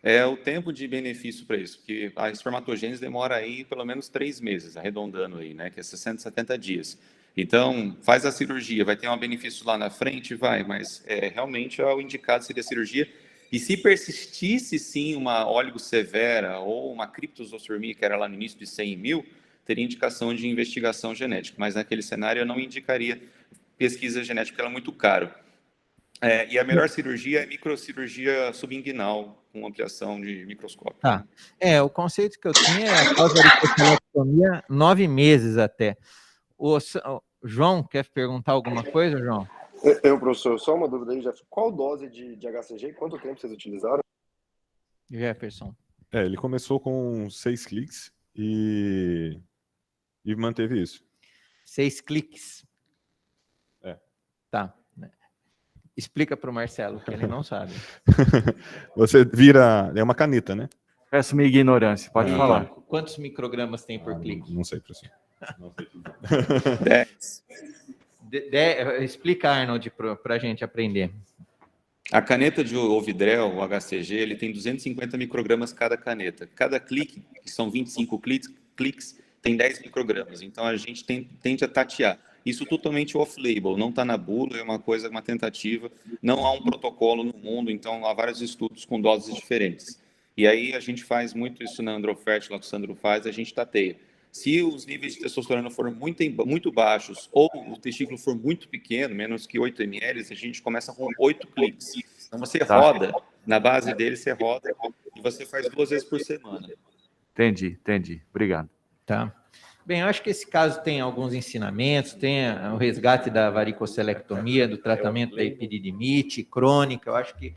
é o tempo de benefício para isso, porque a espermatogênese demora aí pelo menos 3 meses, arredondando aí, né, que é 60, 70 dias. Então, faz a cirurgia, vai ter um benefício lá na frente? Vai, mas realmente o indicado seria a cirurgia. E se persistisse, sim, uma oligosevera ou uma criptosomia, que era lá no início de 100 mil, teria indicação de investigação genética, mas naquele cenário eu não indicaria pesquisa genética, porque ela é muito caro. E a melhor cirurgia é microcirurgia subinguinal, com ampliação de microscópio. Tá. O conceito que eu tinha é após a varicocelectomia, 9 meses até. O João, quer perguntar alguma coisa, João? Professor, só uma dúvida aí, Jefferson. Qual dose de HCG e quanto tempo vocês utilizaram? Jefferson. Ele começou com 6 cliques e manteve isso. 6 cliques. Tá. Explica para o Marcelo, que ele não sabe. Você vira... É uma caneta, né? Peço minha ignorância, pode falar. Quantos microgramas tem por clique? Não sei, professor. Não sei. 10. Explica, Arnold, para a gente aprender. A caneta de Ovidrel, o HCG, ele tem 250 microgramas cada caneta. Cada clique, que são 25 cliques, tem 10 microgramas. Então, a gente tende a tatear. Isso totalmente off-label, não está na bula, é uma tentativa. Não há um protocolo no mundo, então há vários estudos com doses diferentes. E aí a gente faz muito isso na Androfert, lá que o Sandro faz, a gente tateia. Se os níveis de testosterona forem muito baixos ou o testículo for muito pequeno, menos que 8 ml, a gente começa com 8 cliques. Então você roda, na base dele você roda e você faz 2 vezes por semana. Entendi. Obrigado. Tá. Bem, eu acho que esse caso tem alguns ensinamentos, tem o resgate da varicocelectomia, do tratamento da epididimite crônica, eu acho que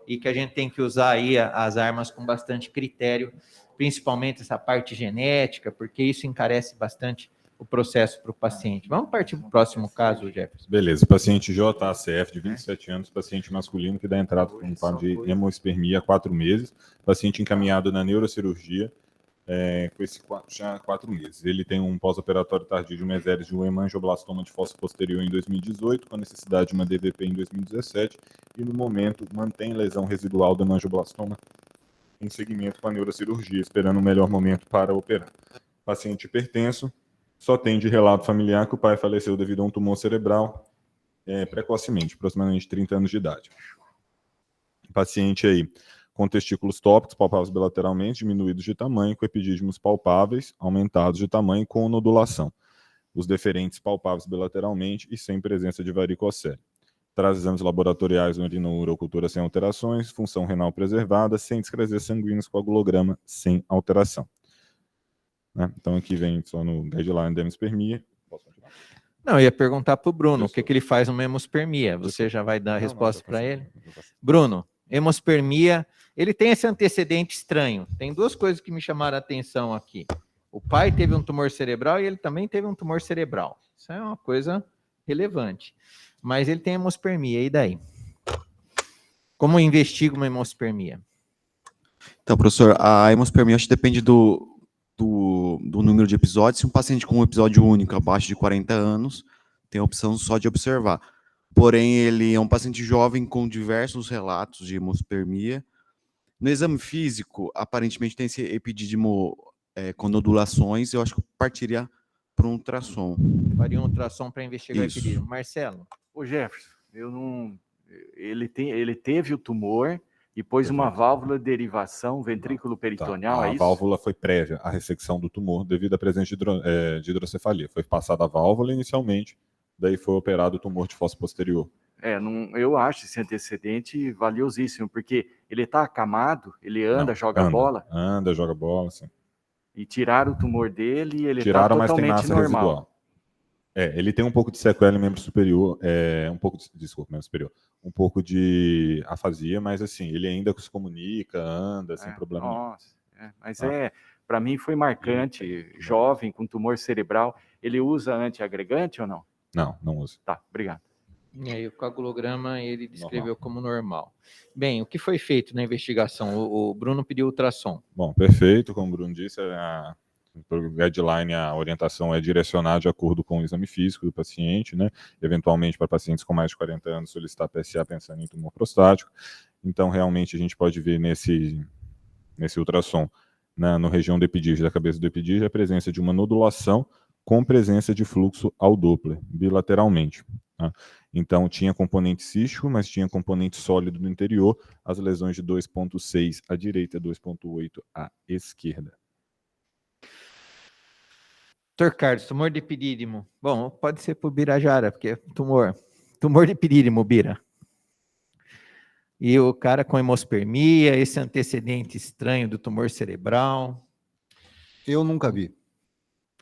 e que a gente tem que usar aí as armas com bastante critério, principalmente essa parte genética, porque isso encarece bastante o processo para o paciente. Vamos partir para o próximo caso, Jefferson. Beleza, paciente JACF, de 27 anos, paciente masculino que dá entrada com um quadro de hemospermia há 4 meses, paciente encaminhado na neurocirurgia, com esse já há 4 meses. Ele tem um pós-operatório tardio de meséreas de um hemangioblastoma de fossa posterior em 2018, com a necessidade de uma DVP em 2017, e no momento mantém lesão residual do hemangioblastoma em seguimento com a neurocirurgia, esperando o melhor momento para operar. Paciente hipertenso, só tem de relato familiar que o pai faleceu devido a um tumor cerebral precocemente, aproximadamente 30 anos de idade. Paciente aí com testículos tópicos, palpáveis bilateralmente, diminuídos de tamanho, com epidídimos palpáveis, aumentados de tamanho, com nodulação. Os deferentes palpáveis bilateralmente e sem presença de varicocele. Traz exames laboratoriais, urina, urocultura sem alterações, função renal preservada, sem discresias sanguíneas, coagulograma sem alteração. Então aqui vem só no guideline da hemospermia. Posso continuar? Não, eu ia perguntar para o Bruno o que ele faz numa hemospermia. Você já vai dar a resposta para ele? Bruno, hemospermia, ele tem esse antecedente estranho. Tem 2 coisas que me chamaram a atenção aqui. O pai teve um tumor cerebral e ele também teve um tumor cerebral. Isso é uma coisa relevante. Mas ele tem hemospermia, e daí? Como investiga uma hemospermia? Então, professor, a hemospermia acho que depende do número de episódios. Se um paciente com um episódio único abaixo de 40 anos, tem a opção só de observar. Porém, ele é um paciente jovem com diversos relatos de hemospermia. No exame físico, aparentemente tem esse epidídimo com nodulações, eu acho que partiria para um ultrassom. Faria um ultrassom para investigar Isso. o epidídimo. Marcelo? Ô Jefferson, ele teve o tumor e pôs uma válvula de derivação ventrículo peritoneal, é A isso? válvula foi prévia à ressecção do tumor devido à presença de hidrocefalia. Foi passada a válvula inicialmente, daí foi operado o tumor de fossa posterior. Eu acho esse antecedente valiosíssimo, porque ele está acamado, ele anda, joga bola. Anda, joga bola, sim. E tiraram o tumor dele e ele está Tiraram, mas tem totalmente massa normal. residual. Ele tem um pouco de sequela em membro superior, membro superior, um pouco de afasia, mas assim, ele ainda se comunica, anda, sem problema nenhum. Nossa, mas para mim foi marcante, jovem, com tumor cerebral. Ele usa antiagregante ou não? Não, não usa. Tá, obrigado. E aí o coagulograma ele descreveu como normal. Bem, o que foi feito na investigação? O Bruno pediu ultrassom. Bom, perfeito, como o Bruno disse, o guideline, a orientação é direcionar de acordo com o exame físico do paciente, né? Eventualmente, para pacientes com mais de 40 anos, solicitar PSA pensando em tumor prostático. Então, realmente, a gente pode ver nesse ultrassom, na região do epidídimo, da cabeça do epidídimo, a presença de uma nodulação com presença de fluxo ao Doppler, bilateralmente. Tá? Então, tinha componente cístico, mas tinha componente sólido no interior, as lesões de 2,6 à direita e 2,8 à esquerda. Dr. Carlos, tumor de epidídimo. Bom, pode ser por Birajara, porque é tumor de epidídimo, Bira. E o cara com hemospermia, esse antecedente estranho do tumor cerebral. Eu nunca vi.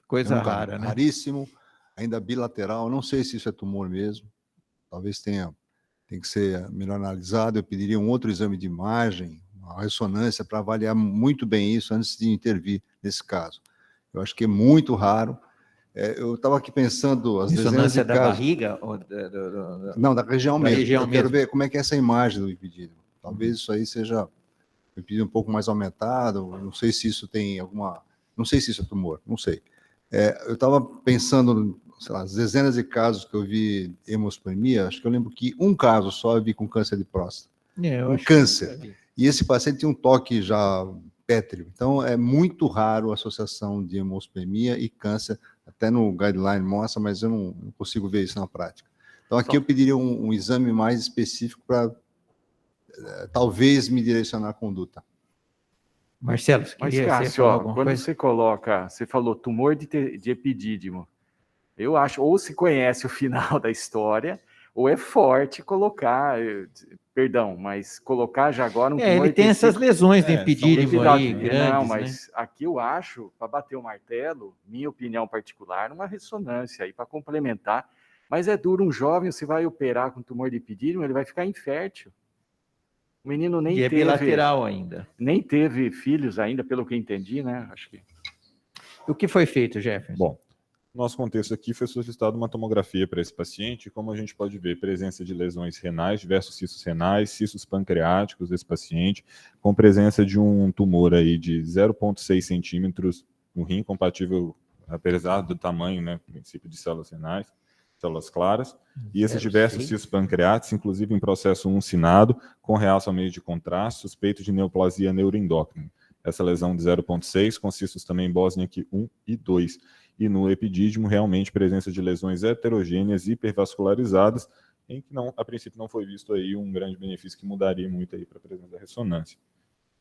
Coisa Eu nunca vi. rara, né? Raríssimo, ainda bilateral. Não sei se isso é tumor mesmo. Talvez tem que ser melhor analisado. Eu pediria um outro exame de imagem, uma ressonância, para avaliar muito bem isso antes de intervir nesse caso. Eu acho que é muito raro. Eu estava aqui pensando as dezenas de Ressonância da casos. barriga? Ou Não, da região da mesmo. região Eu quero mesmo. ver como é que é essa imagem do lipidídimo. Talvez isso aí seja um lipidídimo um pouco mais aumentado. Não sei se isso tem alguma... Não sei se isso é tumor, não sei. Eu estava pensando, sei lá, as dezenas de casos que eu vi hemospermia, acho que eu lembro que um caso só eu vi com câncer de próstata. Eu Um acho que câncer. nunca vi. E esse paciente tinha um toque já pétreo. Então, é muito raro a associação de hemospermia e câncer. Até no guideline mostra, mas eu não consigo ver isso na prática. Então, aqui eu pediria um exame mais específico para talvez me direcionar a conduta. Marcelo, você Mas, queria Cássio, falar ó, alguma quando coisa? você coloca, você falou tumor de epidídimo, eu acho, ou se conhece o final da história, ou é forte colocar, perdão, mas colocar já agora um tumor Ele de tem essas testículo- lesões do são epidídimo aí, grandes, Não, né? mas aqui eu acho, para bater o martelo, minha opinião particular, uma ressonância aí para complementar. Mas é duro, um jovem, você vai operar com tumor de epidídimo, ele vai ficar infértil. O menino nem E é teve, bilateral ainda. nem teve filhos ainda, pelo que eu entendi, né? Acho que. O que foi feito, Jefferson? Bom, no nosso contexto aqui foi solicitada uma tomografia para esse paciente, como a gente pode ver, presença de lesões renais, diversos cistos renais, cistos pancreáticos desse paciente, com presença de um tumor aí de 0,6 centímetros no rim, compatível, apesar do tamanho, né, princípio de células renais, células claras, e esses diversos cistos pancreáticos, inclusive em processo uncinado, com realce ao meio de contraste, suspeito de neoplasia neuroendócrina. Essa lesão de 0,6, com cistos também Bosniak 1 e 2. E no epidídimo, realmente, presença de lesões heterogêneas hipervascularizadas, em que, não, a princípio, não foi visto aí um grande benefício que mudaria muito aí para a presença da ressonância.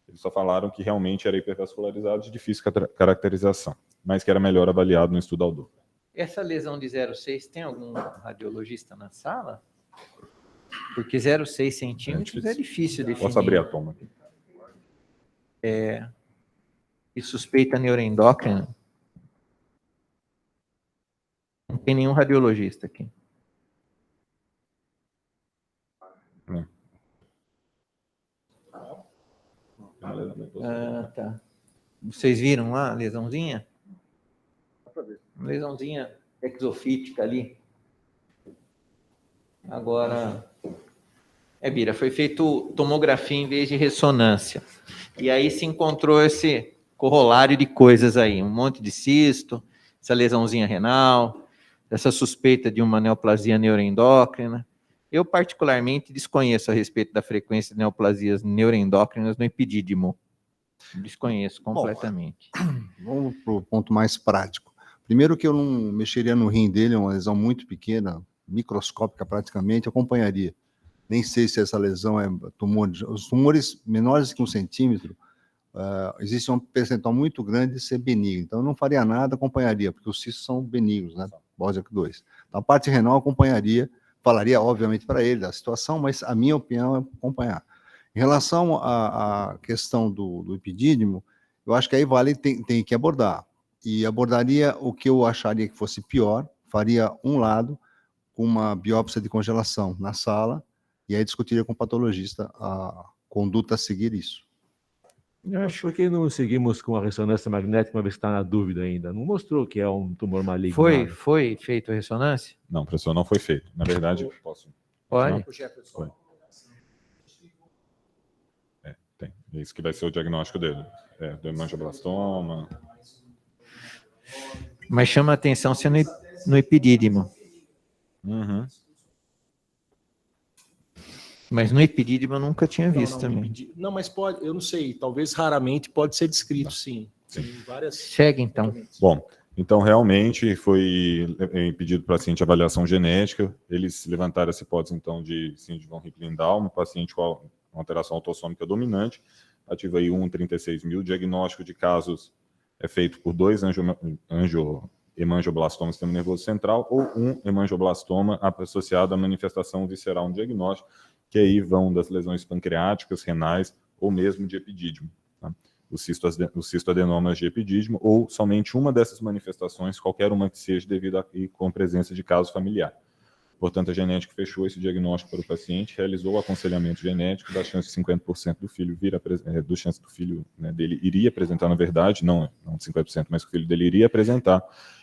Eles só falaram que realmente era hipervascularizado de difícil caracterização, mas que era melhor avaliado no estudo Aldol. Essa lesão de 0,6, tem algum radiologista na sala? Porque 0,6 centímetros é difícil definir. Posso abrir a toma aqui? E suspeita neuroendócrina. Não tem nenhum radiologista aqui. Tá. Vocês viram lá a lesãozinha? Uma lesãozinha exofítica ali. Agora, Bira, foi feito tomografia em vez de ressonância. E aí se encontrou esse corolário de coisas aí, um monte de cisto, essa lesãozinha renal, essa suspeita de uma neoplasia neuroendócrina. Eu, particularmente, desconheço a respeito da frequência de neoplasias neuroendócrinas no epidídimo. Desconheço completamente. Vamos para o ponto mais prático. Primeiro que eu não mexeria no rim dele, é uma lesão muito pequena, microscópica praticamente, eu acompanharia. Nem sei se essa lesão é tumor. Os tumores menores que 1 centímetro, existe um percentual muito grande de ser benigno. Então, eu não faria nada, acompanharia, porque os cistos são benignos, né? Bosniak 2. Então, a parte renal, acompanharia, falaria, obviamente, para ele da situação, mas a minha opinião é acompanhar. Em relação à questão do epidídimo, eu acho que aí tem que abordar. E abordaria o que eu acharia que fosse pior, faria um lado com uma biópsia de congelação na sala, e aí discutiria com o patologista a conduta a seguir isso. Eu acho por que não seguimos com a ressonância magnética, uma vez que está na dúvida ainda? Não mostrou que é um tumor maligno. Foi feito a ressonância? Não, professor, não foi feito. Na verdade, posso... Pode? Foi. Tem. Isso que vai ser o diagnóstico dele. Do hemangioblastoma. Mas chama a atenção se no epidídimo. Uhum. Mas no epidídimo eu nunca tinha visto também. Não, mas pode, eu não sei, talvez raramente pode ser descrito, sim. Tem várias... Segue, então. Bom, então realmente foi pedido para o paciente avaliação genética, eles levantaram essa hipótese, então, de síndrome de von Hippel-Lindau, um paciente com alteração autossômica dominante, ativa aí 1,36 mil, diagnóstico de casos é feito por 2 hemangioblastomas do sistema nervoso central ou um hemangioblastoma associado à manifestação visceral no diagnóstico, que aí vão das lesões pancreáticas, renais ou mesmo de epidídimo, tá? Os cistoadenomas de epidídimo, ou somente uma dessas manifestações, qualquer uma que seja, devido a e com presença de caso familiar. Portanto, a genética fechou esse diagnóstico para o paciente, realizou o aconselhamento genético da chance de 50% do filho do chance do filho, né, dele iria apresentar, na verdade, não 50%, mas que o filho dele iria apresentar,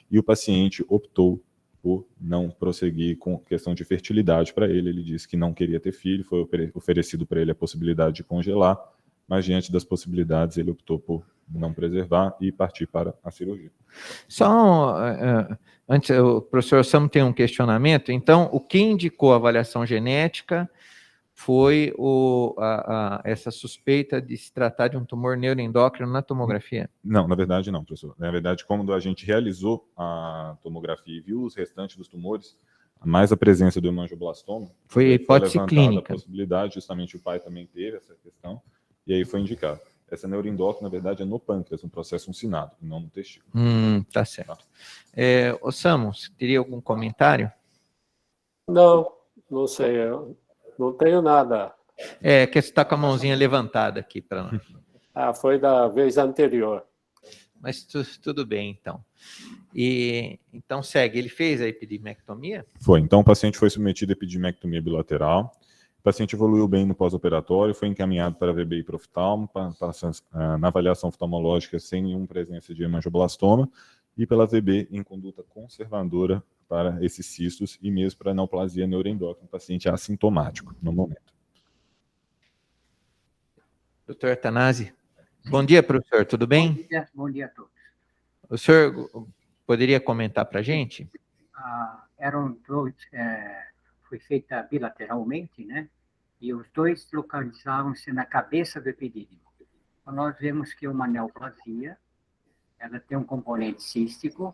e o paciente optou por não prosseguir com questão de fertilidade para ele. Ele disse que não queria ter filho, foi oferecido para ele a possibilidade de congelar, mas diante das possibilidades ele optou por não preservar e partir para a cirurgia. Só antes, o professor Sam tem um questionamento. Então, o que indicou a avaliação genética foi essa suspeita de se tratar de um tumor neuroendócrino na tomografia? Não, na verdade não, professor. Na verdade, quando a gente realizou a tomografia e viu os restantes dos tumores, mais a presença do hemangioblastoma, foi a hipótese clínica. A possibilidade, justamente o pai também teve essa questão, e aí foi indicado. Essa neuroendócrina, na verdade, é no pâncreas, no processo uncinado, não no testículo. Tá certo. Ô Samu, você teria algum comentário? Não sei, eu não tenho nada. Que você está com a mãozinha levantada aqui para nós. Foi da vez anterior. Mas tudo bem, então. Então segue, ele fez a epidimectomia? Foi, então o paciente foi submetido a epidimectomia bilateral. O paciente evoluiu bem no pós-operatório, foi encaminhado para VB e proftalmo, na avaliação oftalmológica sem nenhuma presença de hemangioblastoma, e pela VB em conduta conservadora para esses cistos e mesmo para neoplasia neuroendócrina, paciente assintomático no momento. Doutor Atanasi. Bom dia, professor, tudo bem? Bom dia a todos. O senhor poderia comentar para a gente? Eram dois, foi feita bilateralmente, né? E os dois localizavam-se na cabeça do epidídimo. Então, nós vemos que uma neoplasia, ela tem um componente cístico,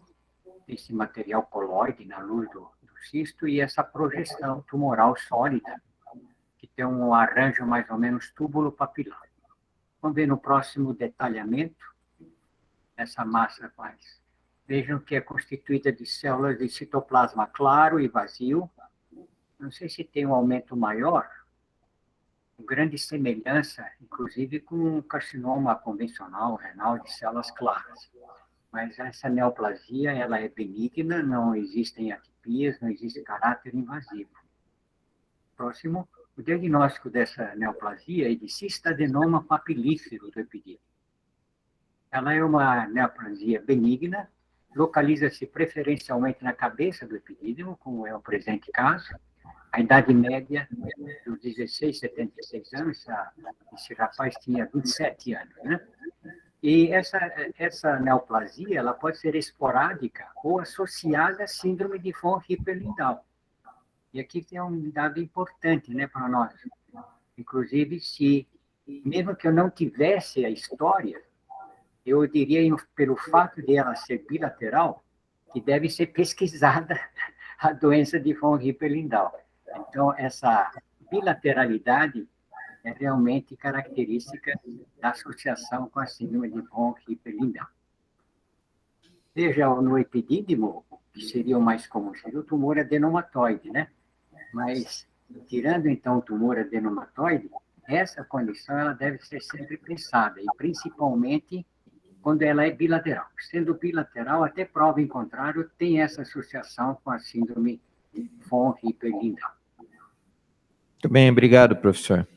esse material coloide na luz do cisto, e essa projeção tumoral sólida, que tem um arranjo mais ou menos túbulo papilar. Vamos ver no próximo detalhamento essa massa faz. Vejam que é constituída de células de citoplasma claro e vazio. Não sei se tem um aumento maior, grande semelhança, inclusive com um carcinoma convencional renal de células claras. Mas essa neoplasia, ela é benigna, não existem atipias, não existe caráter invasivo. Próximo, o diagnóstico dessa neoplasia é de cistadenoma papilífero do epidídimo. Ela é uma neoplasia benigna, localiza-se preferencialmente na cabeça do epidídimo, como é o presente caso. A idade média dos 16, 76 anos, esse rapaz tinha 27 anos, né? E essa neoplasia, ela pode ser esporádica ou associada à síndrome de von Hippel-Lindau. E aqui tem um dado importante, né, para nós. Inclusive, mesmo que eu não tivesse a história, eu diria, pelo fato de ela ser bilateral, que deve ser pesquisada a doença de von Hippel-Lindau. Então, essa bilateralidade é realmente característica da associação com a síndrome de von Hippel-Lindau. Veja, no epidídimo, que seria o mais comum, seria o tumor adenomatoide, né? Mas, tirando então o tumor adenomatoide, essa condição ela deve ser sempre pensada, e principalmente quando ela é bilateral. Sendo bilateral, até prova em contrário, tem essa associação com a síndrome de von Hippel-Lindau. Muito bem, obrigado, professor.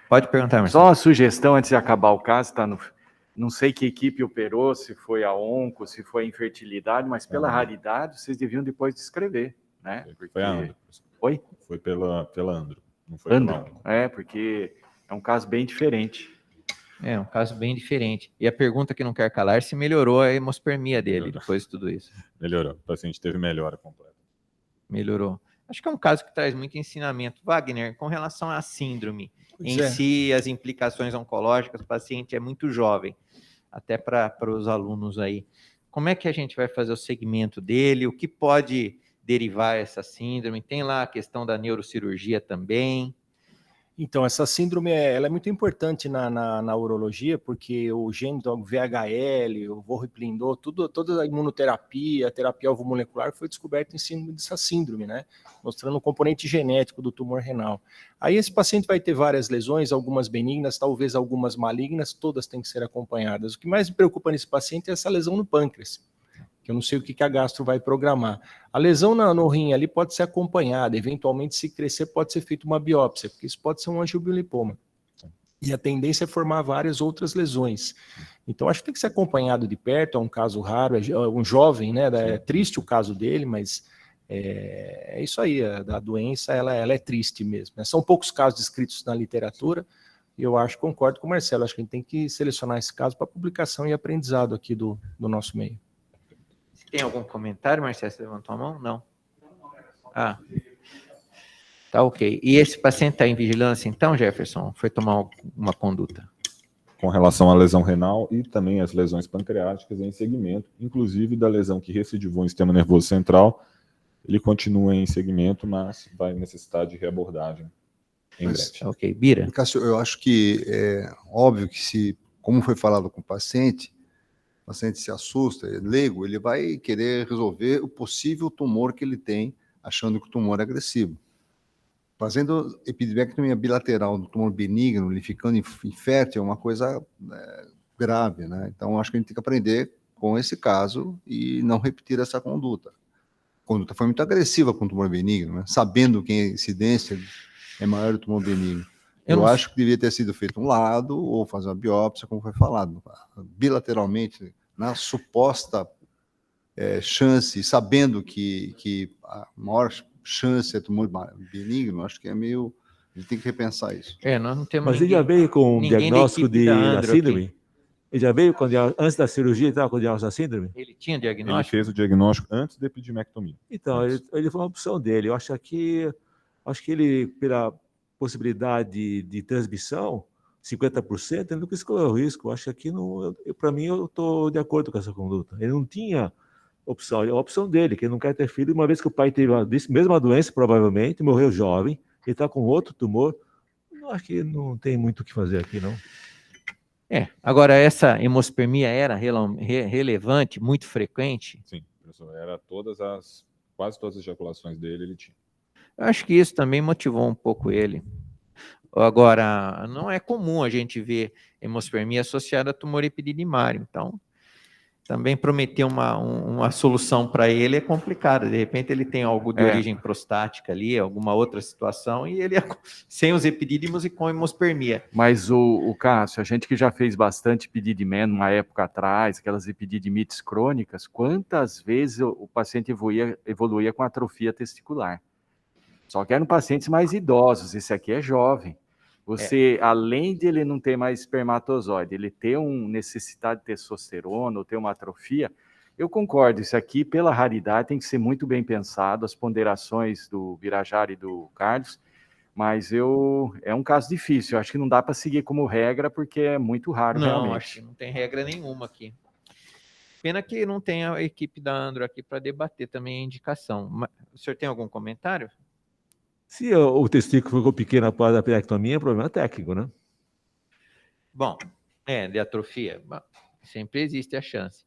Pode perguntar, Marcelo. Só uma sugestão antes de acabar o caso, não sei que equipe operou, se foi a onco, se foi a infertilidade, mas pela raridade, vocês deviam depois descrever, né? Foi a Andro. Oi? Foi pela Andro, não foi Andro, pela onco. Porque é um caso bem diferente. É um caso bem diferente. E a pergunta que não quer calar, se melhorou a hemospermia dele depois de tudo isso. Melhorou, o paciente teve melhora completa. Melhorou. Acho que é um caso que traz muito ensinamento. Wagner, com relação à síndrome si, as implicações oncológicas, o paciente é muito jovem, até para os alunos aí. Como é que a gente vai fazer o segmento dele? O que pode derivar essa síndrome? Tem lá a questão da neurocirurgia também. Então, essa síndrome ela é muito importante na urologia, porque o gene do VHL, o Vorriplindor, toda a imunoterapia, a terapia alvomolecular foi descoberta em cima dessa síndrome, né? Mostrando o componente genético do tumor renal. Aí esse paciente vai ter várias lesões, algumas benignas, talvez algumas malignas, todas têm que ser acompanhadas. O que mais me preocupa nesse paciente é essa lesão no pâncreas, que eu não sei o que a gastro vai programar. A lesão no rim ali pode ser acompanhada, eventualmente se crescer pode ser feita uma biópsia, porque isso pode ser um angiobiolipoma. E a tendência é formar várias outras lesões. Então acho que tem que ser acompanhado de perto, é um caso raro, é um jovem, né? É triste o caso dele, mas é isso aí, a doença ela é triste mesmo, né? São poucos casos descritos na literatura, e eu concordo com o Marcelo, acho que a gente tem que selecionar esse caso para publicação e aprendizado aqui do nosso meio. Tem algum comentário, Marcelo? Você levantou a mão? Não. Ah. Tá ok. E esse paciente está em vigilância, então, Jefferson? Foi tomar uma conduta? Com relação à lesão renal e também às lesões pancreáticas em segmento, inclusive da lesão que recidivou em sistema nervoso central, ele continua em segmento, mas vai necessitar de reabordagem em breve. Ok. Bira? Cássio, eu acho que é óbvio que como foi falado com o paciente se assusta, é leigo, ele vai querer resolver o possível tumor que ele tem, achando que o tumor é agressivo. Fazendo epididimectomia bilateral do tumor benigno, ele ficando infértil, é uma coisa grave, né? Então, acho que a gente tem que aprender com esse caso e não repetir essa conduta. A conduta foi muito agressiva com o tumor benigno, né? Sabendo que a incidência é maior do tumor benigno. Eu acho que devia ter sido feito um lado ou fazer uma biópsia, como foi falado, bilateralmente, na suposta chance, sabendo que a maior chance é tumor benigno, acho que é meio... A gente tem que repensar isso. Nós não temos Mas ele já veio com um diagnóstico da síndrome? Aqui. Ele já veio antes da cirurgia, estava com o diagnóstico da síndrome? Ele tinha diagnóstico? Ele fez o diagnóstico antes da epidimectomia. Então, ele foi uma opção dele. Eu acho que ele, pela possibilidade de transmissão, 50%, ele não quis correr o risco. Eu acho que, para mim, eu estou de acordo com essa conduta. Ele não tinha opção, é a opção dele, que ele não quer ter filho, uma vez que o pai teve a mesma doença, provavelmente, morreu jovem, ele está com outro tumor, eu acho que não tem muito o que fazer aqui, não. Agora, essa hemospermia era relevante, muito frequente? Sim, professor, era quase todas as ejaculações dele ele tinha. Eu acho que isso também motivou um pouco ele. Agora, não é comum a gente ver hemospermia associada a tumor epididimário, então também prometer uma solução para ele é complicado. De repente ele tem algo de origem prostática ali, alguma outra situação, e ele sem os epidídimos e com hemospermia. Mas o Cássio, a gente que já fez bastante epididimia numa época atrás, aquelas epididimites crônicas, quantas vezes o paciente evoluía com atrofia testicular? Só que eram pacientes mais idosos, esse aqui é jovem. Você, além de ele não ter mais espermatozoide, ele ter necessidade de testosterona ou ter uma atrofia, eu concordo, isso aqui, pela raridade, tem que ser muito bem pensado, as ponderações do Birajara e do Carlos, mas é um caso difícil, eu acho que não dá para seguir como regra, porque é muito raro realmente. Não, acho que não tem regra nenhuma aqui. Pena que não tem a equipe da Andro aqui para debater também a indicação. O senhor tem algum comentário? Se o testículo ficou pequeno após a perectomia, é problema técnico, né? Bom, de atrofia, sempre existe a chance.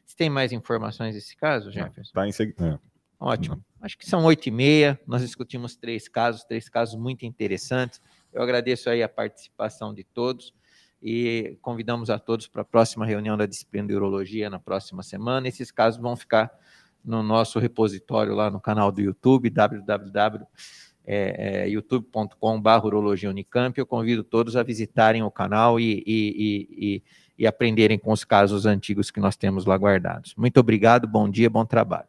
Você tem mais informações desse caso, Jefferson? Está em seguimento. Ótimo. Acho que são 8h30, nós discutimos 3 casos muito interessantes. Eu agradeço aí a participação de todos e convidamos a todos para a próxima reunião da disciplina de urologia na próxima semana. Esses casos vão ficar no nosso repositório lá no canal do YouTube, youtube.com/urologiaunicamp. Eu convido todos a visitarem o canal e aprenderem com os casos antigos que nós temos lá guardados. Muito obrigado, bom dia, bom trabalho.